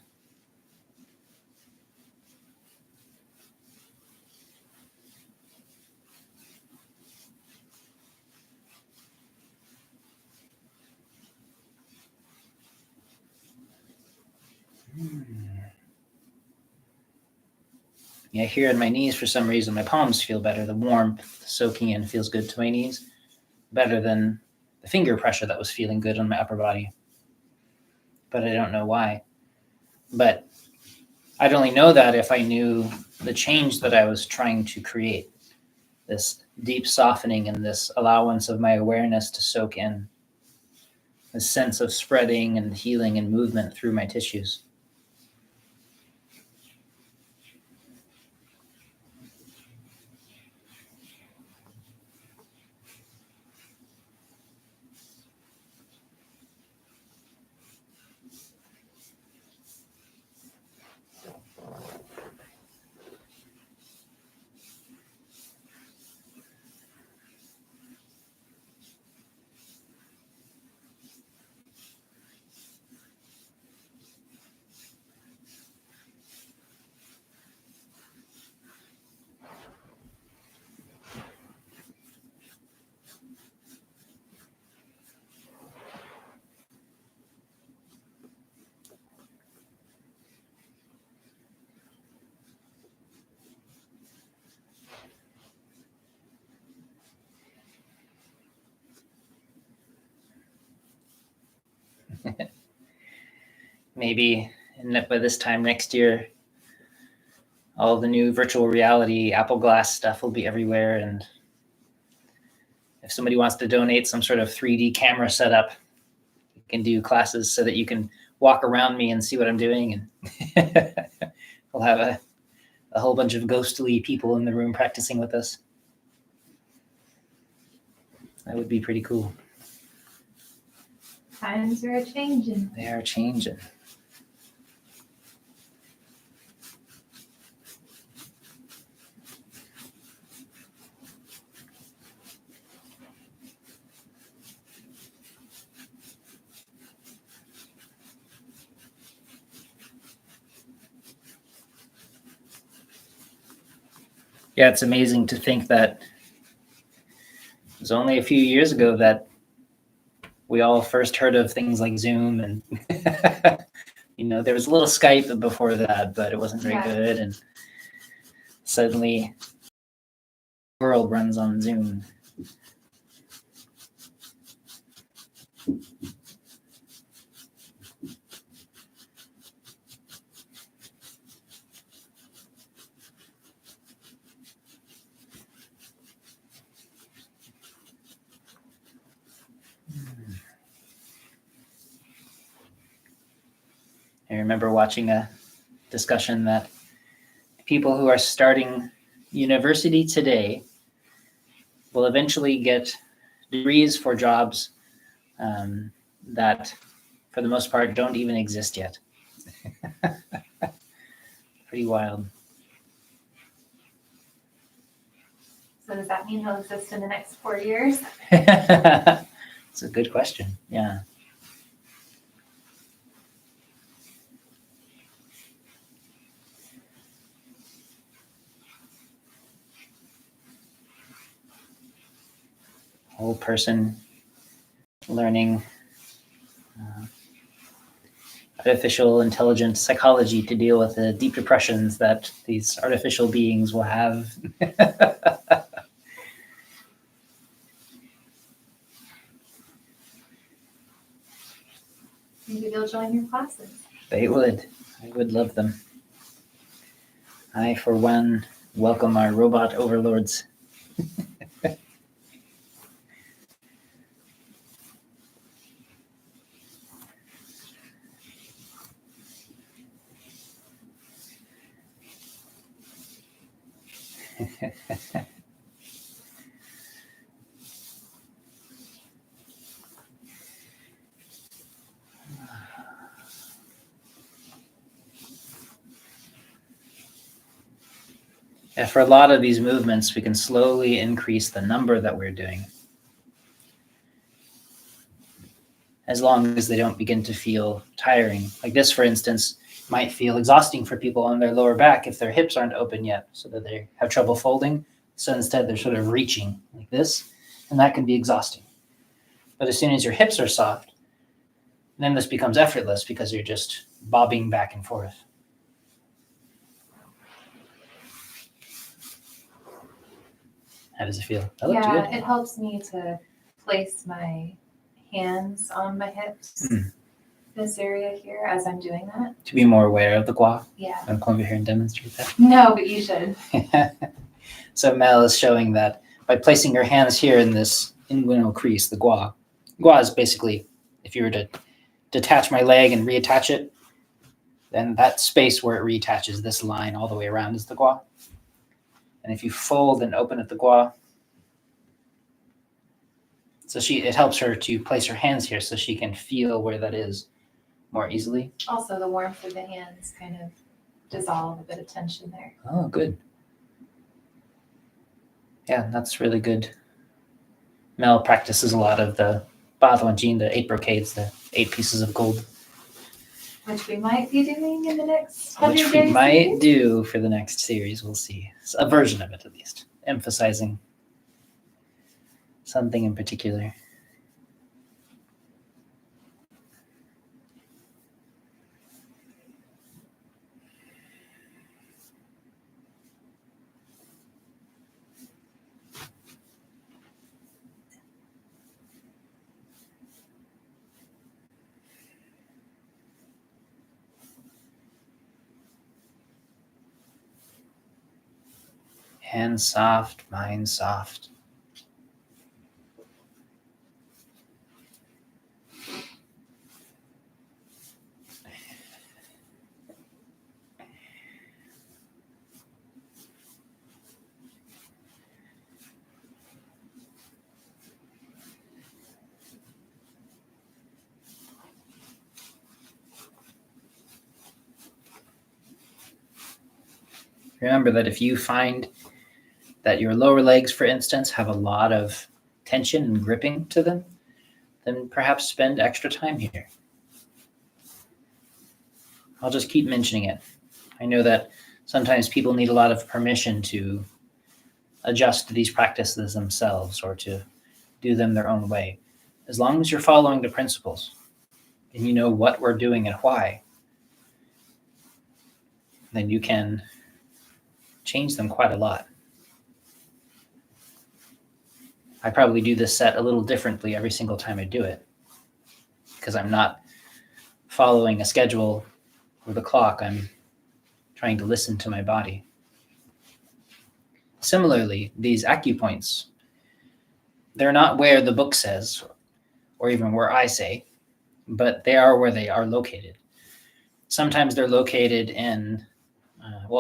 Speaker 1: Here in my knees, for some reason, my palms feel better. The warmth soaking in feels good to my knees, better than the finger pressure that was feeling good on my upper body. But I don't know why. But I'd only know that if I knew the change that I was trying to create, this deep softening and this allowance of my awareness to soak in, this sense of spreading and healing and movement through my tissues. Maybe by this time next year, all the new virtual reality Apple Glass stuff will be everywhere. And if somebody wants to donate some sort of 3D camera setup, you can do classes so that you can walk around me and see what I'm doing. And we'll have a whole bunch of ghostly people in the room practicing with us. That would be pretty cool.
Speaker 2: Times are changing.
Speaker 1: They are changing. Yeah, it's amazing to think that it was only a few years ago that we all first heard of things like Zoom, and there was a little Skype before that, but it wasn't very good. And suddenly, the world runs on Zoom. I remember watching a discussion that people who are starting university today will eventually get degrees for jobs that, for the most part, don't even exist yet. Pretty wild.
Speaker 2: So does that mean he'll exist in the next 4 years?
Speaker 1: It's a good question. Yeah. Whole person learning artificial intelligence psychology to deal with the deep depressions that these artificial beings will have.
Speaker 2: Maybe they'll join your classes.
Speaker 1: They would. I would love them. I, for one, welcome our robot overlords. And for a lot of these movements, we can slowly increase the number that we're doing, as long as they don't begin to feel tiring. Like this, for instance, might feel exhausting for people on their lower back if their hips aren't open yet, so that they have trouble folding. So instead, they're sort of reaching like this, and that can be exhausting. But as soon as your hips are soft, then this becomes effortless because you're just bobbing back and forth. How does it feel? That looked
Speaker 2: Yeah,
Speaker 1: good.
Speaker 2: it helps me to place my hands on my hips. This area here as I'm doing that.
Speaker 1: To be more aware of the gua.
Speaker 2: Yeah.
Speaker 1: I'm going to come over here and demonstrate that.
Speaker 2: No, but you should.
Speaker 1: So Mel is showing that by placing your hands here in this inguinal crease, the gua. Gua is basically, if you were to detach my leg and reattach it, then that space where it reattaches, this line all the way around, is the gua. And if you fold and open at the gua, so it helps her to place her hands here so she can feel where that is more easily.
Speaker 2: Also, the warmth of the hands kind of dissolve a bit of tension there.
Speaker 1: Oh, good. Yeah, that's really good. Mel practices a lot of the Baduanjin, the 8 brocades, the 8 pieces of gold.
Speaker 2: Which we might be doing in the next 100
Speaker 1: Which we
Speaker 2: days
Speaker 1: might
Speaker 2: series.
Speaker 1: do for the next series. We'll see. It's a version of it, at least, emphasizing something in particular. Hands soft, mind soft. Remember that if you find that your lower legs, for instance, have a lot of tension and gripping to them, then perhaps spend extra time here. I'll just keep mentioning it. I know that sometimes people need a lot of permission to adjust these practices themselves or to do them their own way. As long as you're following the principles and you know what we're doing and why, then you can change them quite a lot. I probably do this set a little differently every single time I do it because I'm not following a schedule or the clock. I'm trying to listen to my body. Similarly, these acupoints, they're not where the book says or even where I say, but they are where they are located. Sometimes they're located in,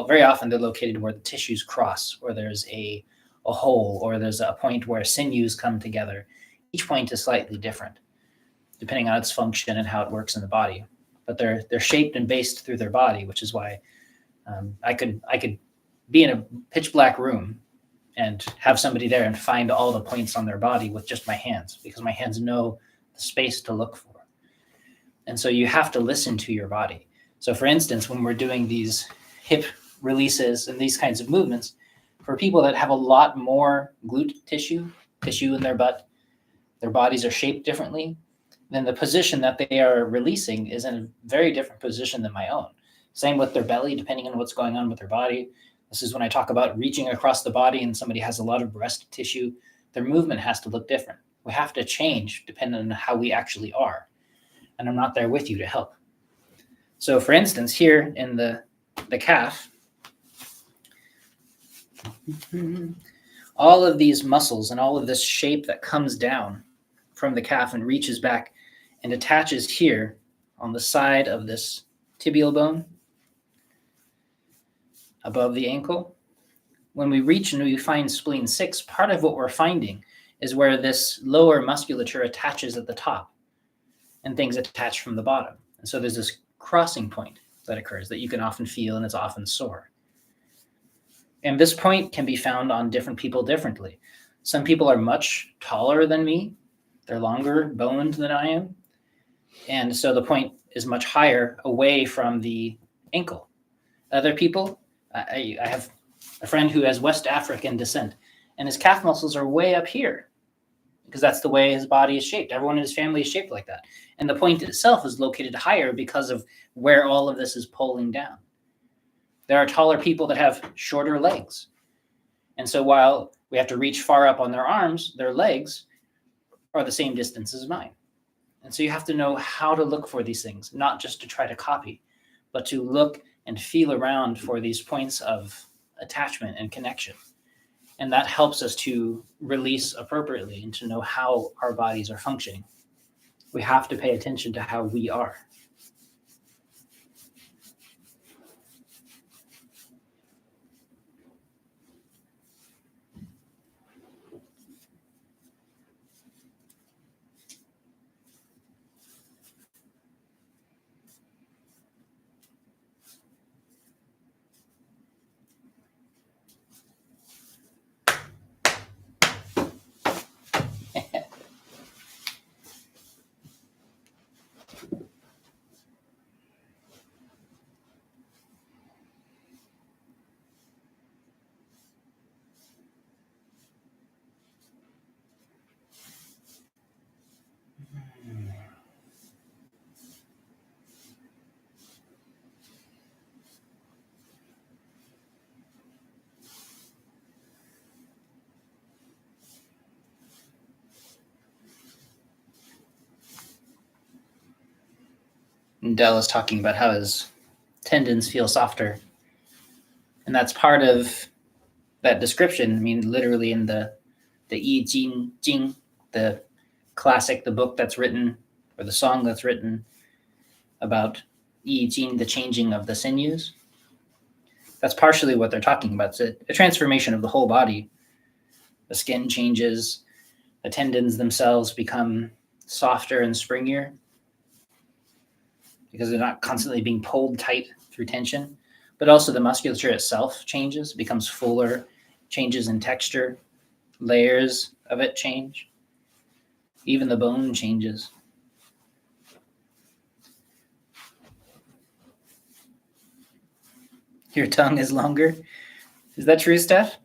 Speaker 1: very often they're located where the tissues cross, or there's a hole, or there's a point where sinews come together. Each point is slightly different, depending on its function and how it works in the body. But they're shaped and based through their body, which is why I could be in a pitch black room and have somebody there and find all the points on their body with just my hands, because my hands know the space to look for. And so you have to listen to your body. So for instance, when we're doing these hip releases and these kinds of movements, for people that have a lot more glute tissue in their butt, their bodies are shaped differently, then the position that they are releasing is in a very different position than my own. Same with their belly, depending on what's going on with their body. This is when I talk about reaching across the body and somebody has a lot of breast tissue, their movement has to look different. We have to change depending on how we actually are. And I'm not there with you to help. So for instance, here in the calf, all of these muscles and all of this shape that comes down from the calf and reaches back and attaches here on the side of this tibial bone above the ankle. When we reach and we find spleen 6, part of what we're finding is where this lower musculature attaches at the top and things attach from the bottom. And so there's this crossing point that occurs that you can often feel, and it's often sore. And this point can be found on different people differently. Some people are much taller than me. They're longer boned than I am. And so the point is much higher away from the ankle. Other people, I have a friend who has West African descent, and his calf muscles are way up here because that's the way his body is shaped. Everyone in his family is shaped like that. And the point itself is located higher because of where all of this is pulling down. There are taller people that have shorter legs. And so while we have to reach far up on their arms, their legs are the same distance as mine. And so you have to know how to look for these things, not just to try to copy, but to look and feel around for these points of attachment and connection. And that helps us to release appropriately and to know how our bodies are functioning. We have to pay attention to how we are. And Del is talking about how his tendons feel softer. And that's part of that description. I mean, literally in the I Ching Jing, the classic, the book that's written, or the song that's written about I Ching, the changing of the sinews. That's partially what they're talking about. It's a transformation of the whole body. The skin changes, the tendons themselves become softer and springier, because they're not constantly being pulled tight through tension, but also the musculature itself changes, becomes fuller, changes in texture, layers of it change. Even the bone changes. Your tongue is longer. Is that true, Steph?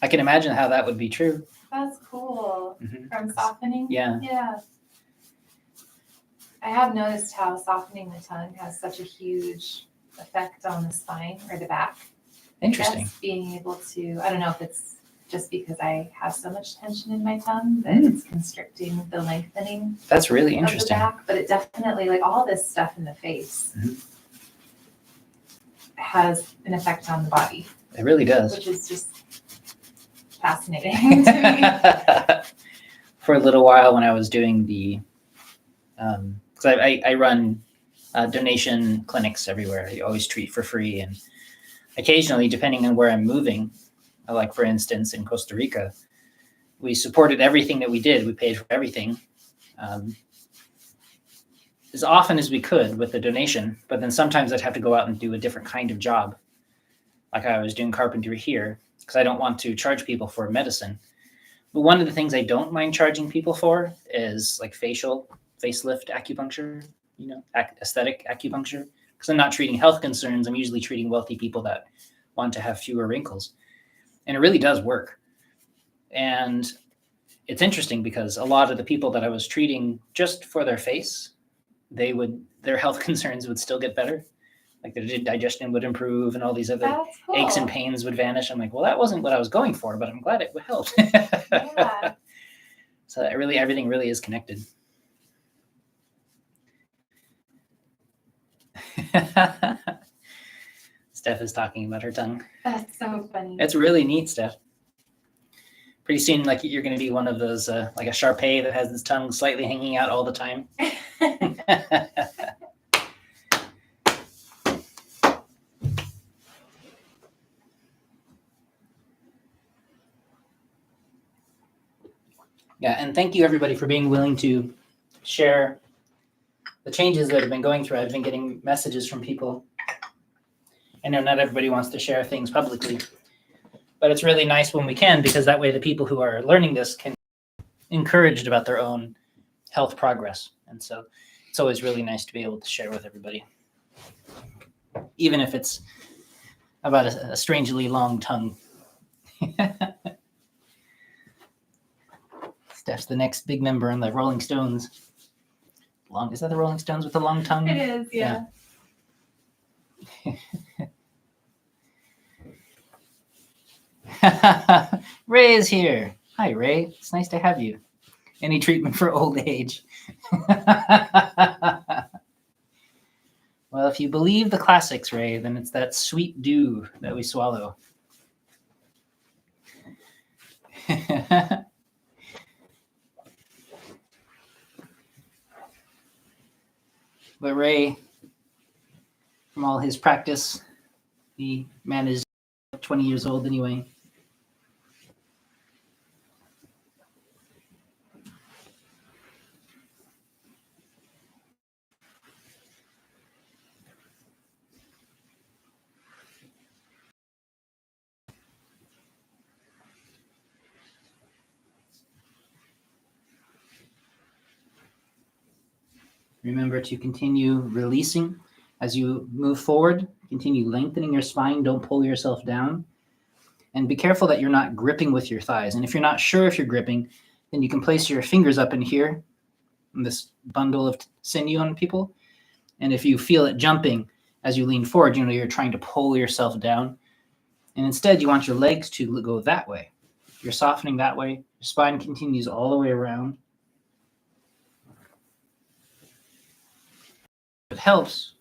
Speaker 1: I can imagine how that would be true.
Speaker 2: That's cool.
Speaker 1: Mm-hmm.
Speaker 2: From softening?
Speaker 1: Yeah.
Speaker 2: Yeah. I have noticed how softening the tongue has such a huge effect on the spine or the back.
Speaker 1: Interesting.
Speaker 2: Yes, being able to, I don't know if it's just because I have so much tension in my tongue that it's constricting the lengthening.
Speaker 1: That's really
Speaker 2: of
Speaker 1: interesting.
Speaker 2: the back, but it definitely, like all this stuff in the face has an effect on the body.
Speaker 1: It really does.
Speaker 2: Which is just fascinating to me.
Speaker 1: For a little while when I was doing the, because I run donation clinics everywhere. I always treat for free. And occasionally, depending on where I'm moving, like for instance, in Costa Rica, we supported everything that we did. We paid for everything as often as we could with the donation. But then sometimes I'd have to go out and do a different kind of job. Like I was doing carpentry here, because I don't want to charge people for medicine. But one of the things I don't mind charging people for is like facelift acupuncture, aesthetic acupuncture. Because I'm not treating health concerns. I'm usually treating wealthy people that want to have fewer wrinkles. And it really does work. And it's interesting because a lot of the people that I was treating just for their face, their health concerns would still get better. Like their digestion would improve and all these other
Speaker 2: cool.
Speaker 1: aches and pains would vanish. I'm like, well, that wasn't what I was going for, but I'm glad it helped.
Speaker 2: Yeah.
Speaker 1: So everything really is connected. Steph is talking about her tongue.
Speaker 2: That's so funny.
Speaker 1: It's really neat, Steph. Pretty soon, like you're going to be one of those, like a Shar Pei that has his tongue slightly hanging out all the time. Yeah, and thank you everybody for being willing to share the changes that I've been going through. I've been getting messages from people. I know not everybody wants to share things publicly, but it's really nice when we can, because that way the people who are learning this can be encouraged about their own health progress. And so it's always really nice to be able to share with everybody, even if it's about a strangely long tongue. Steph's the next big member in the Rolling Stones. Is that the Rolling Stones with the long tongue?
Speaker 2: It is, yeah.
Speaker 1: Ray is here. Hi, Ray. It's nice to have you. Any treatment for old age? Well, if you believe the classics, Ray, then it's that sweet dew that we swallow. But Ray, from all his practice, the man is 20 years old anyway. Remember to continue releasing as you move forward. Continue lengthening your spine. Don't pull yourself down. And be careful that you're not gripping with your thighs. And if you're not sure if you're gripping, then you can place your fingers up in here, in this bundle of sinew on people. And if you feel it jumping as you lean forward, you know you're trying to pull yourself down. And instead, you want your legs to go that way. You're softening that way. Your spine continues all the way around. It helps.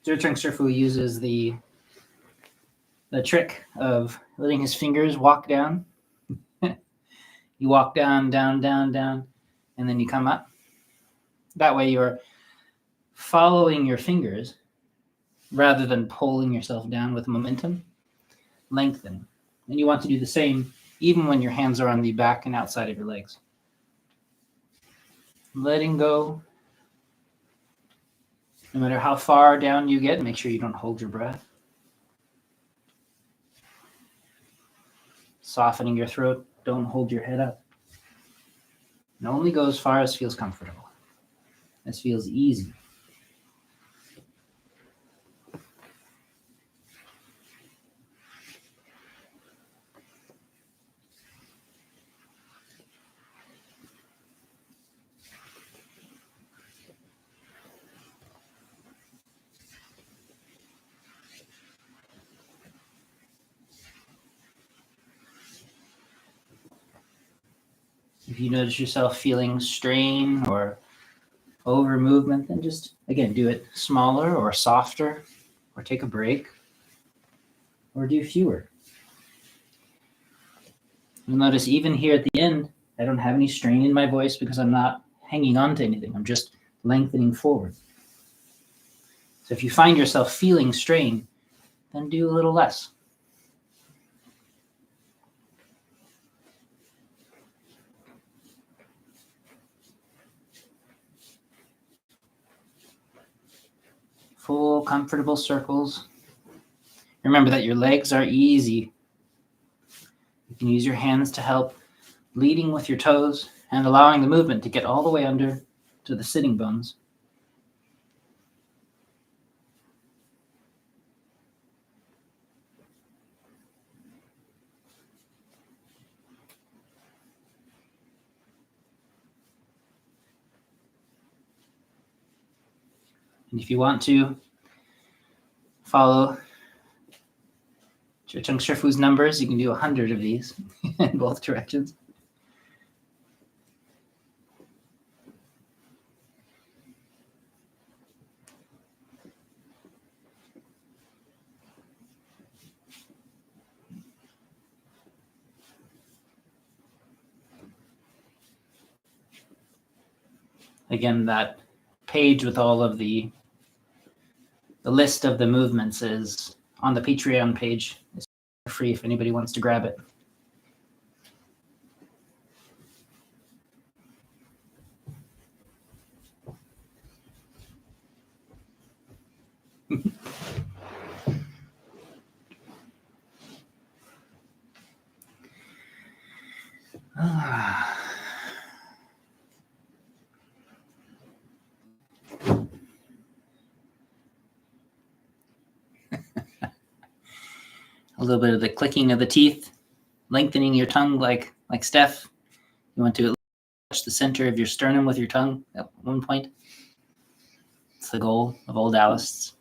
Speaker 1: ZhiCheng Shifu uses the trick of letting his fingers walk down. You walk down, down, down, down, and then you come up. That way you're following your fingers rather than pulling yourself down with momentum. Lengthen. And you want to do the same even when your hands are on the back and outside of your legs. Letting go. No matter how far down you get, make sure you don't hold your breath. Softening your throat. Don't hold your head up. And only go as far as feels comfortable. As feels easy. If you notice yourself feeling strain or over movement, then just, again, do it smaller or softer, or take a break, or do fewer. You'll notice even here at the end, I don't have any strain in my voice because I'm not hanging on to anything. I'm just lengthening forward. So if you find yourself feeling strain, then do a little less. Full, comfortable circles. Remember that your legs are easy. You can use your hands to help, leading with your toes and allowing the movement to get all the way under to the sitting bones. And if you want to follow ZhiCheng Shifu's numbers, you can do 100 of these in both directions. Again, that page with all of the list of the movements is on the Patreon page. It's free if anybody wants to grab it. A little bit of the clicking of the teeth, lengthening your tongue like Steph. You want to touch the center of your sternum with your tongue at one point. It's the goal of all Daoists.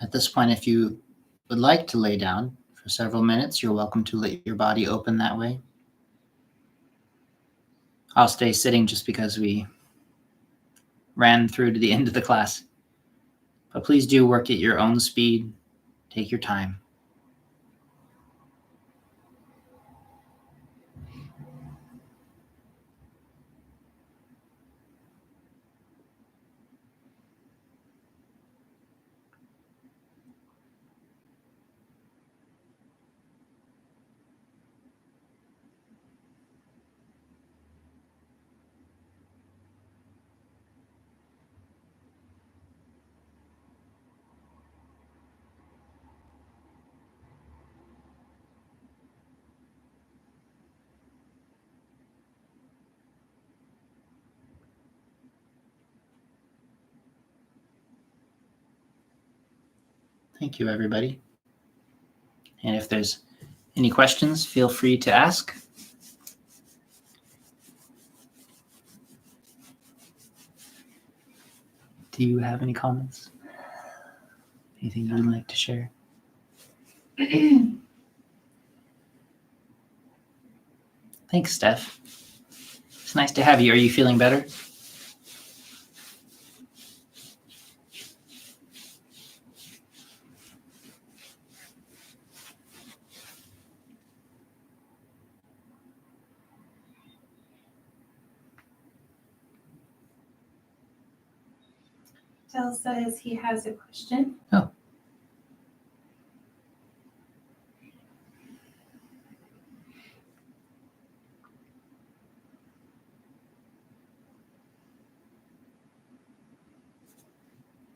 Speaker 1: At this point, if you would like to lay down for several minutes, you're welcome to let your body open that way. I'll stay sitting just because we ran through to the end of the class. But please do work at your own speed. Take your time. Thank you, everybody. And if there's any questions, feel free to ask. Do you have any comments? Anything you'd like to share? Thanks, Steph. It's nice to have you. Are you feeling better?
Speaker 2: Del says he has a question.
Speaker 1: Oh.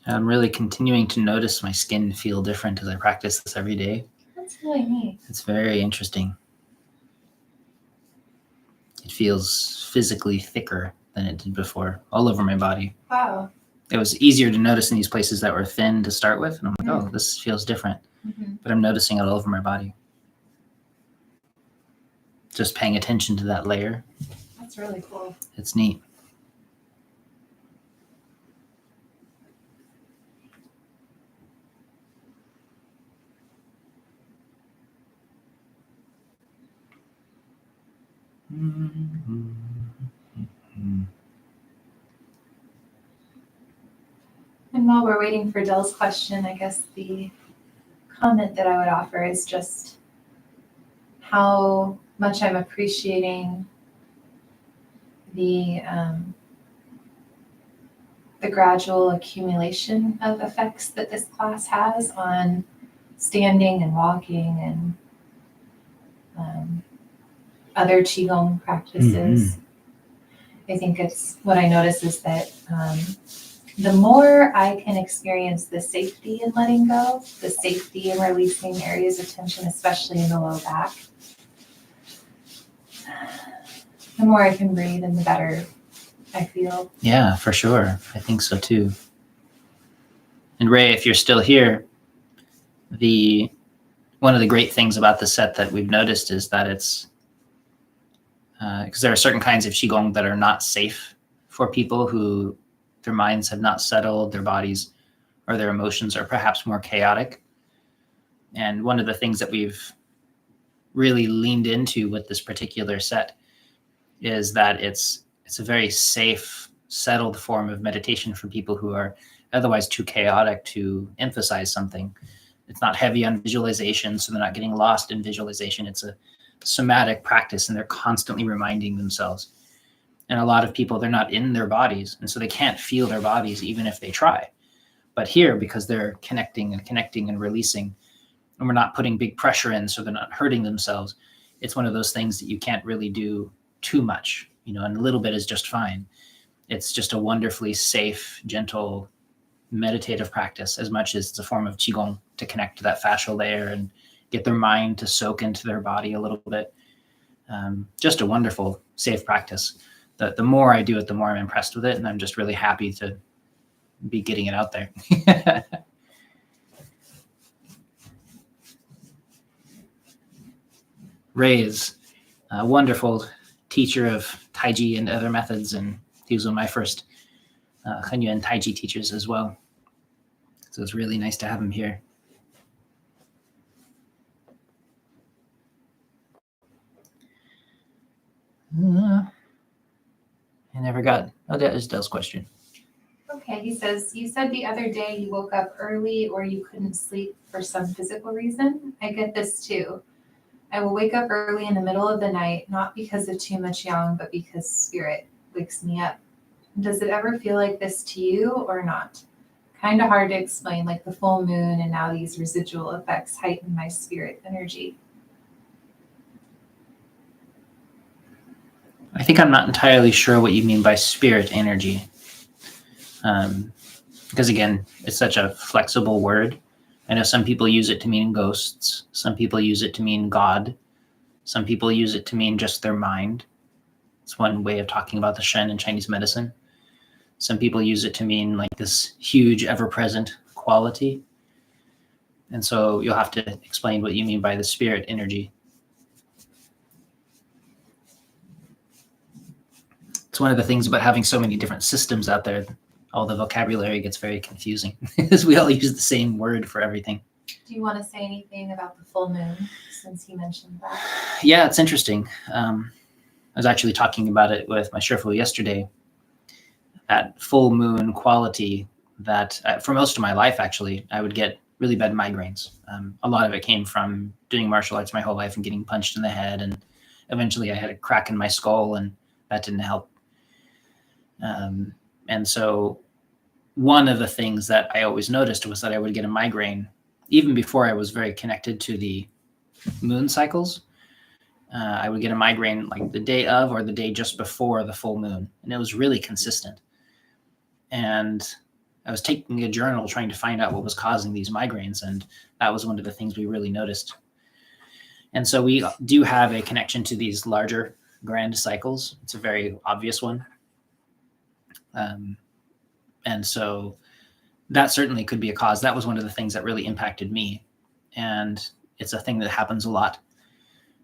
Speaker 1: I'm really continuing to notice my skin feel different as I practice this every day.
Speaker 2: That's really neat.
Speaker 1: It's very interesting. It feels physically thicker than it did before, all over my body.
Speaker 2: Wow.
Speaker 1: It was easier to notice in these places that were thin to start with. And I'm like, oh, this feels different.
Speaker 2: Mm-hmm.
Speaker 1: But I'm noticing it all over my body. Just paying attention to that layer.
Speaker 2: That's really cool.
Speaker 1: It's neat.
Speaker 2: And while we're waiting for Del's question, I guess the comment that I would offer is just how much I'm appreciating the gradual accumulation of effects that this class has on standing and walking and other Qigong practices. I think it's what I notice is that the more I can experience the safety in letting go, the safety in releasing areas of tension, especially in the low back, the more I can breathe and the better I feel.
Speaker 1: Yeah, for sure. I think so too. And Ray, if you're still here, one of the great things about the set that we've noticed is that it's because there are certain kinds of Qigong that are not safe for people who their minds have not settled, their bodies or their emotions are perhaps more chaotic. And one of the things that we've really leaned into with this particular set is that it's a very safe, settled form of meditation for people who are otherwise too chaotic to emphasize something. It's not heavy on visualization, so they're not getting lost in visualization. It's a somatic practice, and they're constantly reminding themselves. And a lot of people, they're not in their bodies, and so they can't feel their bodies even if they try. But here, because they're connecting and releasing, and we're not putting big pressure in, so they're not hurting themselves, it's one of those things that you can't really do too much, and a little bit is just fine. It's just a wonderfully safe, gentle, meditative practice, as much as it's a form of Qigong to connect to that fascial layer and get their mind to soak into their body a little bit. Just a wonderful, safe practice. The more I do it, the more I'm impressed with it, and I'm just really happy to be getting it out there. Ray is a wonderful teacher of Taiji and other methods, and he was one of my first Henyuan Taiji teachers as well. So it's really nice to have him here. I never got, oh, that is Dell's question.
Speaker 2: Okay, he says, you said the other day you woke up early or you couldn't sleep for some physical reason. I get this too. I will wake up early in the middle of the night, not because of too much yang, but because spirit wakes me up. Does it ever feel like this to you or not? Kind of hard to explain, like the full moon and now these residual effects heighten my spirit energy.
Speaker 1: I think I'm not entirely sure what you mean by spirit energy. Because again, it's such a flexible word. I know some people use it to mean ghosts. Some people use it to mean God. Some people use it to mean just their mind. It's one way of talking about the Shen in Chinese medicine. Some people use it to mean like this huge, ever-present quality. And so you'll have to explain what you mean by the spirit energy. It's one of the things about having so many different systems out there. All the vocabulary gets very confusing because we all use the same word for everything.
Speaker 2: Do you want to say anything about the full moon since he mentioned that?
Speaker 1: Yeah, it's interesting. I was actually talking about it with my Shifu yesterday. That full moon quality that for most of my life, actually, I would get really bad migraines. A lot of it came from doing martial arts my whole life and getting punched in the head. And eventually I had a crack in my skull and that didn't help. And so one of the things that I always noticed was that I would get a migraine even before I was very connected to the moon cycles. I would get a migraine like the day of or the day just before the full moon. And it was really consistent. And I was taking a journal trying to find out what was causing these migraines. And that was one of the things we really noticed. And so we do have a connection to these larger grand cycles. It's a very obvious one. And so that certainly could be a cause. That was one of the things that really impacted me. And it's a thing that happens a lot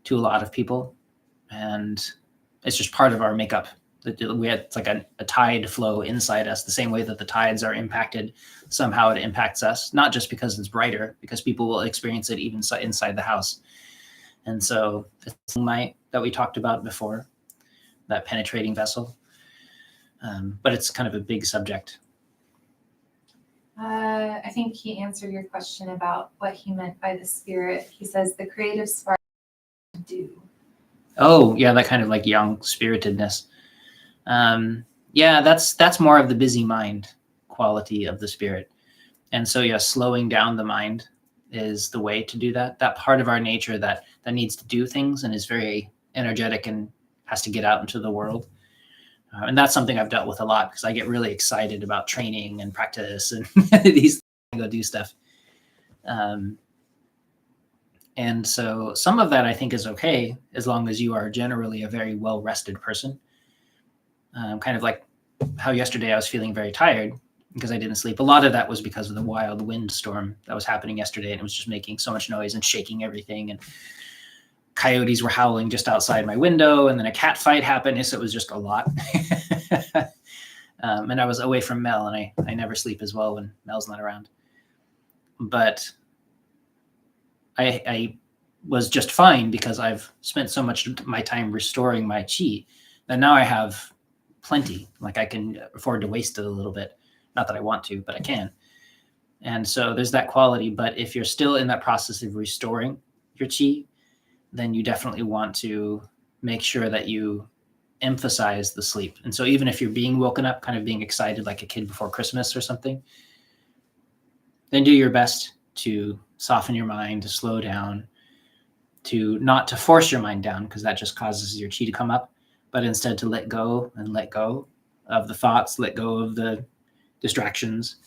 Speaker 1: to a lot of people. And it's just part of our makeup. We had, it's like a tide flow inside us, the same way that the tides are impacted. Somehow it impacts us, not just because it's brighter, because people will experience it even inside the house. And so it's light that we talked about before, that penetrating vessel. But it's kind of a big subject.
Speaker 2: I think he answered your question about what he meant by the spirit. He says the creative spark to do.
Speaker 1: Oh, yeah, that kind of like young spiritedness. Yeah, that's more of the busy mind quality of the spirit. And so, yeah, slowing down the mind is the way to do that. That part of our nature that needs to do things and is very energetic and has to get out into the world. And that's something I've dealt with a lot because I get really excited about training and practice and these go do stuff. And so some of that I think is okay as long as you are generally a very well-rested person. Kind of like how yesterday I was feeling very tired because I didn't sleep. A lot of that was because of the wild windstorm that was happening yesterday, and it was just making so much noise and shaking everything. And coyotes were howling just outside my window, and then a cat fight happened. So it was just a lot. And I was away from Mel, and I never sleep as well when Mel's not around. But I was just fine because I've spent so much of my time restoring my chi that now I have plenty. Like I can afford to waste it a little bit. Not that I want to, but I can. And so there's that quality. But if you're still in that process of restoring your chi, then you definitely want to make sure that you emphasize the sleep. And so even if you're being woken up, kind of being excited like a kid before Christmas or something, then do your best to soften your mind, to slow down, to not to force your mind down, because that just causes your chi to come up, but instead to let go of the thoughts, let go of the distractions,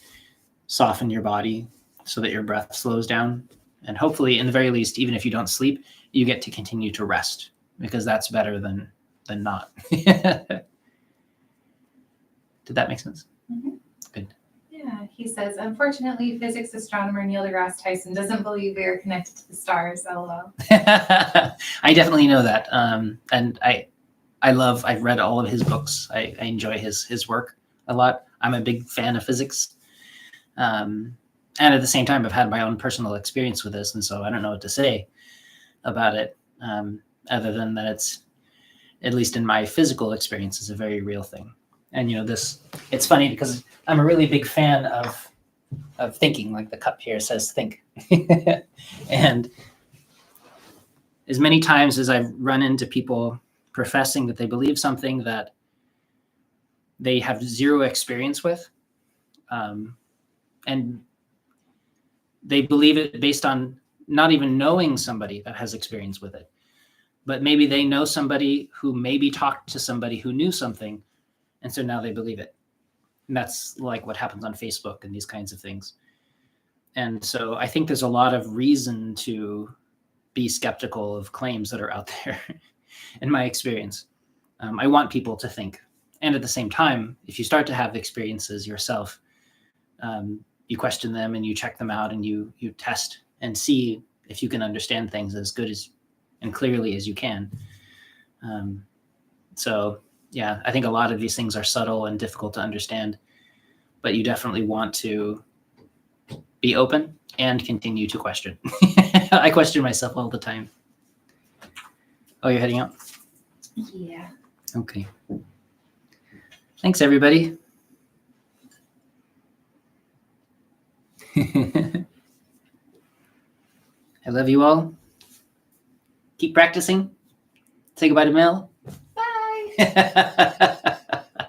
Speaker 1: soften your body so that your breath slows down. And hopefully, in the very least, even if you don't sleep, you get to continue to rest, because that's better than not. Did that make sense?
Speaker 2: Mm-hmm.
Speaker 1: Good.
Speaker 2: Yeah, he says, unfortunately, physics astronomer Neil deGrasse Tyson doesn't believe we are connected to the stars. LOL.
Speaker 1: I definitely know that. And I've read all of his books. I enjoy his work a lot. I'm a big fan of physics. And at the same time, I've had my own personal experience with this, and so I don't know what to say about it, other than that it's, at least in my physical experience, is a very real thing. And it's funny because I'm a really big fan of thinking. Like the cup here says think. And as many times as I've run into people professing that they believe something that they have zero experience with, and they believe it based on not even knowing somebody that has experience with it, but maybe they know somebody who maybe talked to somebody who knew something, and so now they believe it. And that's like what happens on Facebook and these kinds of things. And so I think there's a lot of reason to be skeptical of claims that are out there, in my experience. I want people to think. And at the same time, if you start to have experiences yourself, you question them and you check them out and you test and see if you can understand things as good as and clearly as you can. So yeah, I think a lot of these things are subtle and difficult to understand, but you definitely want to be open and continue to question. I question myself all the time. Oh, you're heading out?
Speaker 2: Yeah.
Speaker 1: Okay. Thanks, everybody. I love you all. Keep practicing. Say goodbye to Mel.
Speaker 2: Bye.